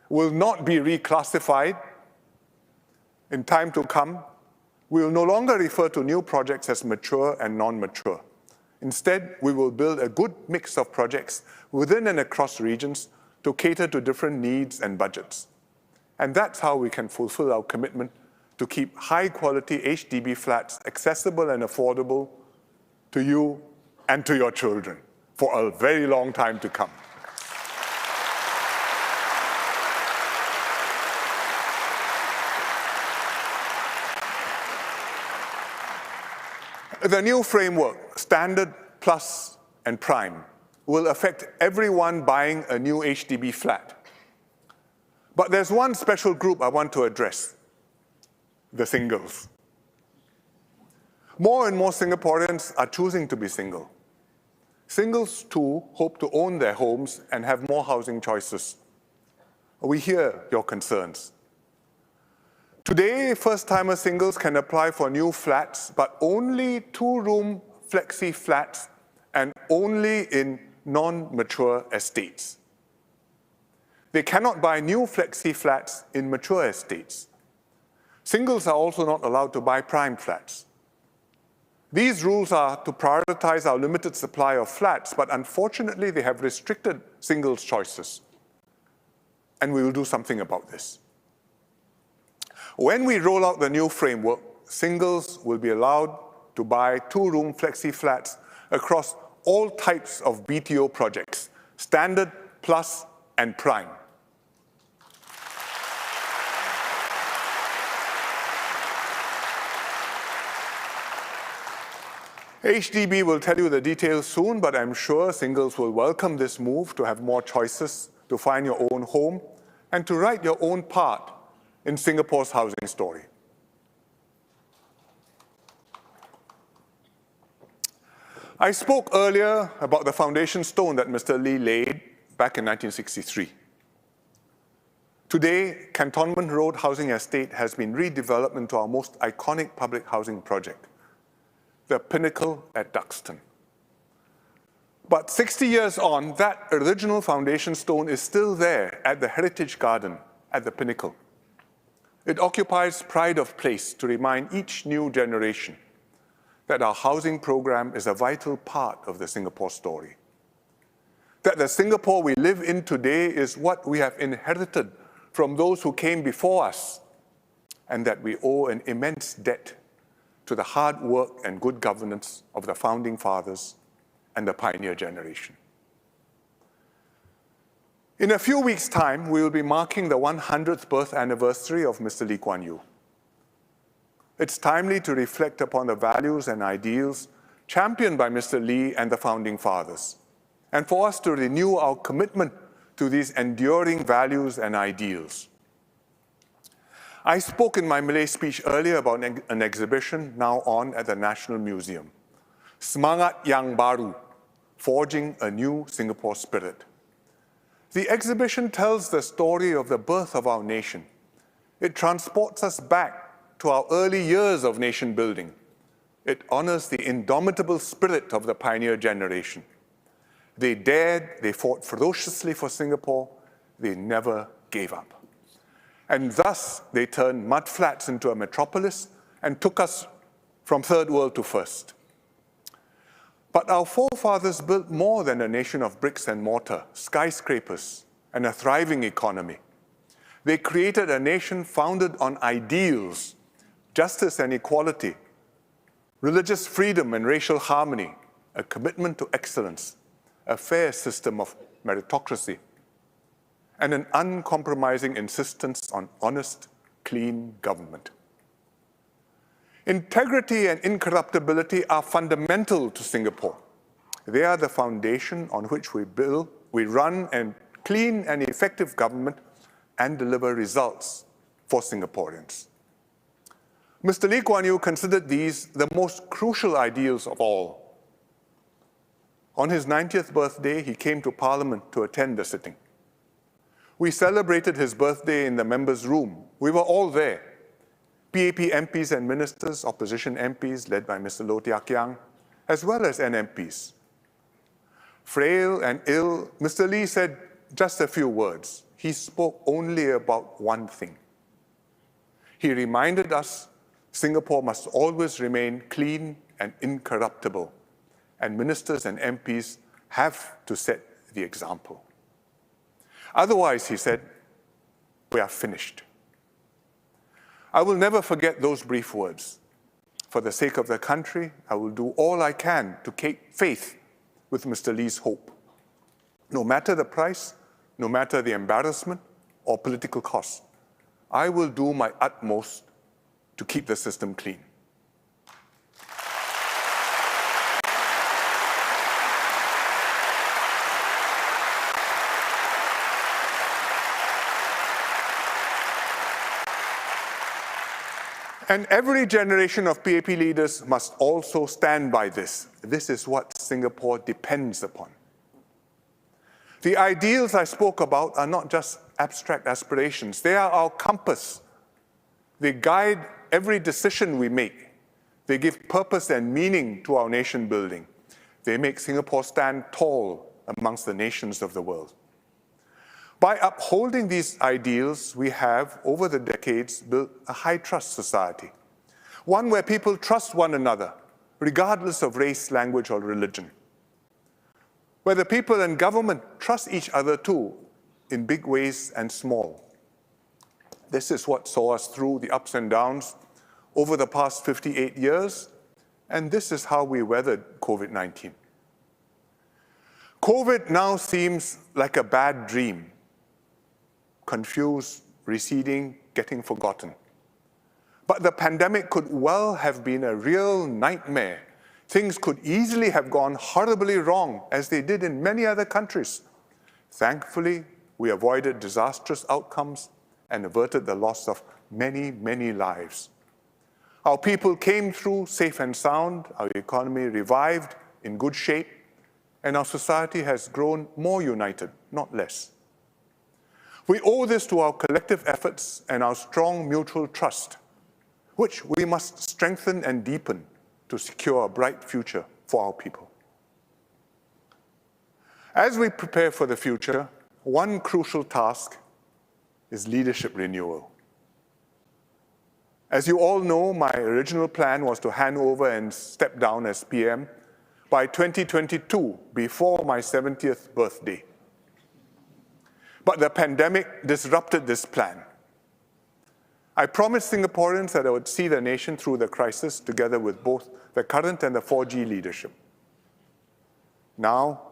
[SPEAKER 5] will not be reclassified. In time to come, we will no longer refer to new projects as mature and non-mature. Instead, we will build a good mix of projects within and across regions to cater to different needs and budgets. And that's how we can fulfill our commitment to keep high-quality HDB flats accessible and affordable to you and to your children for a very long time to come. The new framework, Standard, Plus, and Prime, will affect everyone buying a new HDB flat. But there's one special group I want to address, the singles. More and more Singaporeans are choosing to be single. Singles, too, hope to own their homes and have more housing choices. We hear your concerns. Today, first-timer singles can apply for new flats, but only two-room flexi flats and only in non-mature estates. They cannot buy new flexi flats in mature estates. Singles are also not allowed to buy prime flats. These rules are to prioritize our limited supply of flats, but unfortunately, they have restricted singles' choices. And we will do something about this. When we roll out the new framework, singles will be allowed to buy two-room flexi flats across all types of BTO projects, Standard, Plus, and Prime. HDB will tell you the details soon, but I'm sure singles will welcome this move to have more choices, to find your own home, and to write your own part in Singapore's housing story. I spoke earlier about the foundation stone that Mr. Lee laid back in 1963. Today, Cantonment Road Housing Estate has been redeveloped into our most iconic public housing project, the Pinnacle at Duxton. But 60 years on, that original foundation stone is still there at the Heritage Garden at the Pinnacle. It occupies pride of place to remind each new generation that our housing program is a vital part of the Singapore story. That the Singapore we live in today is what we have inherited from those who came before us, and that we owe an immense debt to the hard work and good governance of the Founding Fathers and the Pioneer generation. In a few weeks' time, we will be marking the 100th birth anniversary of Mr. Lee Kuan Yew. It's timely to reflect upon the values and ideals championed by Mr. Lee and the Founding Fathers, and for us to renew our commitment to these enduring values and ideals. I spoke in my Malay speech earlier about an exhibition now on at the National Museum, Semangat Yang Baru, Forging a New Singapore Spirit. The exhibition tells the story of the birth of our nation. It transports us back to our early years of nation building. It honors the indomitable spirit of the pioneer generation. They dared, they fought ferociously for Singapore, they never gave up. And thus, they turned mud flats into a metropolis and took us from third world to first. But our forefathers built more than a nation of bricks and mortar, skyscrapers, and a thriving economy. They created a nation founded on ideals, justice and equality, religious freedom and racial harmony, a commitment to excellence, a fair system of meritocracy, and an uncompromising insistence on honest, clean government. Integrity and incorruptibility are fundamental to Singapore. They are the foundation on which we build, we run and clean and effective government and deliver results for Singaporeans. Mr. Lee Kuan Yew considered these the most crucial ideals of all. On his 90th birthday, he came to Parliament to attend the sitting. We celebrated his birthday in the members' room. We were all there. PAP MPs and ministers, opposition MPs led by Mr. Low Teow Kiang, as well as NMPs. Frail and ill, Mr. Lee said just a few words. He spoke only about one thing. He reminded us Singapore must always remain clean and incorruptible, and ministers and MPs have to set the example. Otherwise, he said, we are finished. I will never forget those brief words. For the sake of the country, I will do all I can to keep faith with Mr. Lee's hope. No matter the price, no matter the embarrassment or political cost, I will do my utmost to keep the system clean. And every generation of PAP leaders must also stand by this. This is what Singapore depends upon. The ideals I spoke about are not just abstract aspirations. They are our compass. They guide every decision we make. They give purpose and meaning to our nation building. They make Singapore stand tall amongst the nations of the world. By upholding these ideals, we have, over the decades, built a high-trust society, one where people trust one another, regardless of race, language, or religion, where the people and government trust each other too, in big ways and small. This is what saw us through the ups and downs over the past 58 years, and this is how we weathered COVID-19. COVID now seems like a bad dream, confused, receding, getting forgotten. But the pandemic could well have been a real nightmare. Things could easily have gone horribly wrong, as they did in many other countries. Thankfully, we avoided disastrous outcomes and averted the loss of many, many lives. Our people came through safe and sound, our economy revived in good shape, and our society has grown more united, not less. We owe this to our collective efforts and our strong mutual trust, which we must strengthen and deepen to secure a bright future for our people. As we prepare for the future, one crucial task is leadership renewal. As you all know, my original plan was to hand over and step down as PM by 2022, before my 70th birthday. But the pandemic disrupted this plan. I promised Singaporeans that I would see the nation through the crisis together with both the current and the 4G leadership. Now,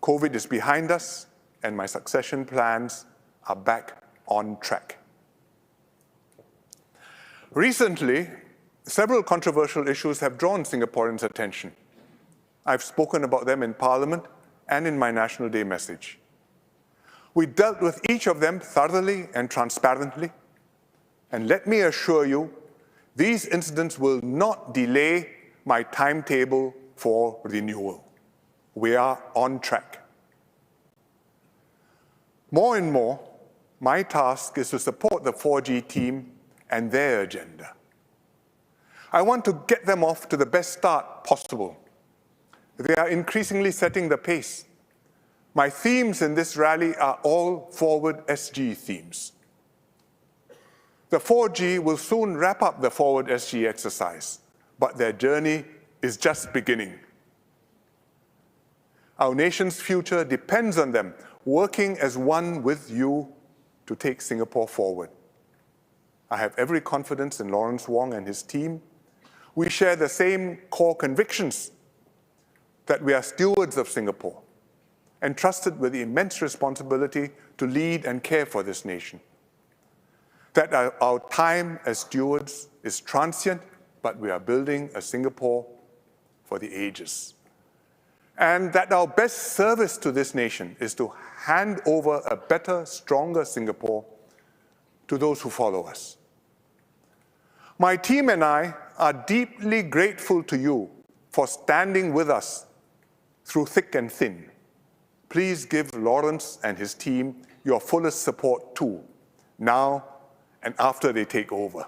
[SPEAKER 5] COVID is behind us, and my succession plans are back on track. Recently, several controversial issues have drawn Singaporeans' attention. I've spoken about them in Parliament and in my National Day message. We dealt with each of them thoroughly and transparently, and let me assure you, these incidents will not delay my timetable for renewal. We are on track. More and more, my task is to support the 4G team and their agenda. I want to get them off to the best start possible. They are increasingly setting the pace. My themes in this rally are all Forward SG themes. The 4G will soon wrap up the Forward SG exercise, but their journey is just beginning. Our nation's future depends on them working as one with you to take Singapore forward. I have every confidence in Lawrence Wong and his team. We share the same core convictions that we are stewards of Singapore, entrusted with the immense responsibility to lead and care for this nation. That our time as stewards is transient, but we are building a Singapore for the ages. And that our best service to this nation is to hand over a better, stronger Singapore to those who follow us. My team and I are deeply grateful to you for standing with us through thick and thin. Please give Lawrence and his team your fullest support too, now and after they take over.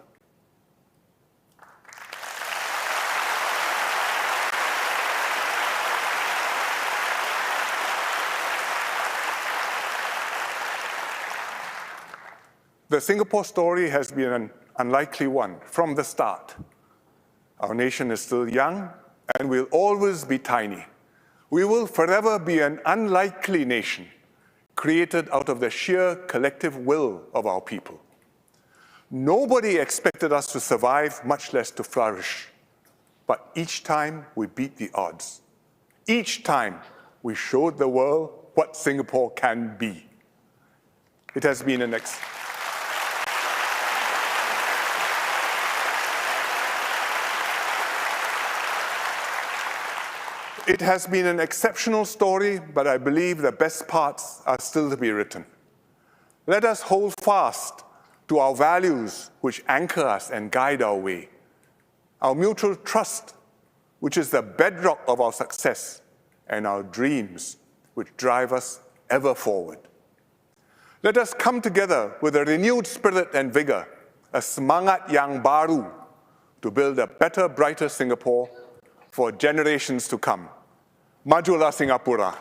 [SPEAKER 5] The Singapore story has been an unlikely one from the start. Our nation is still young, and we'll always be tiny. We will forever be an unlikely nation, created out of the sheer collective will of our people. Nobody expected us to survive, much less to flourish. But each time we beat the odds. Each time we showed the world what Singapore can be. It has been an It has been an exceptional story, but I believe the best parts are still to be written. Let us hold fast to our values which anchor us and guide our way. Our mutual trust, which is the bedrock of our success, and our dreams, which drive us ever forward. Let us come together with a renewed spirit and vigor, a semangat yang baru, to build a better, brighter Singapore for generations to come. Majulah Singapura.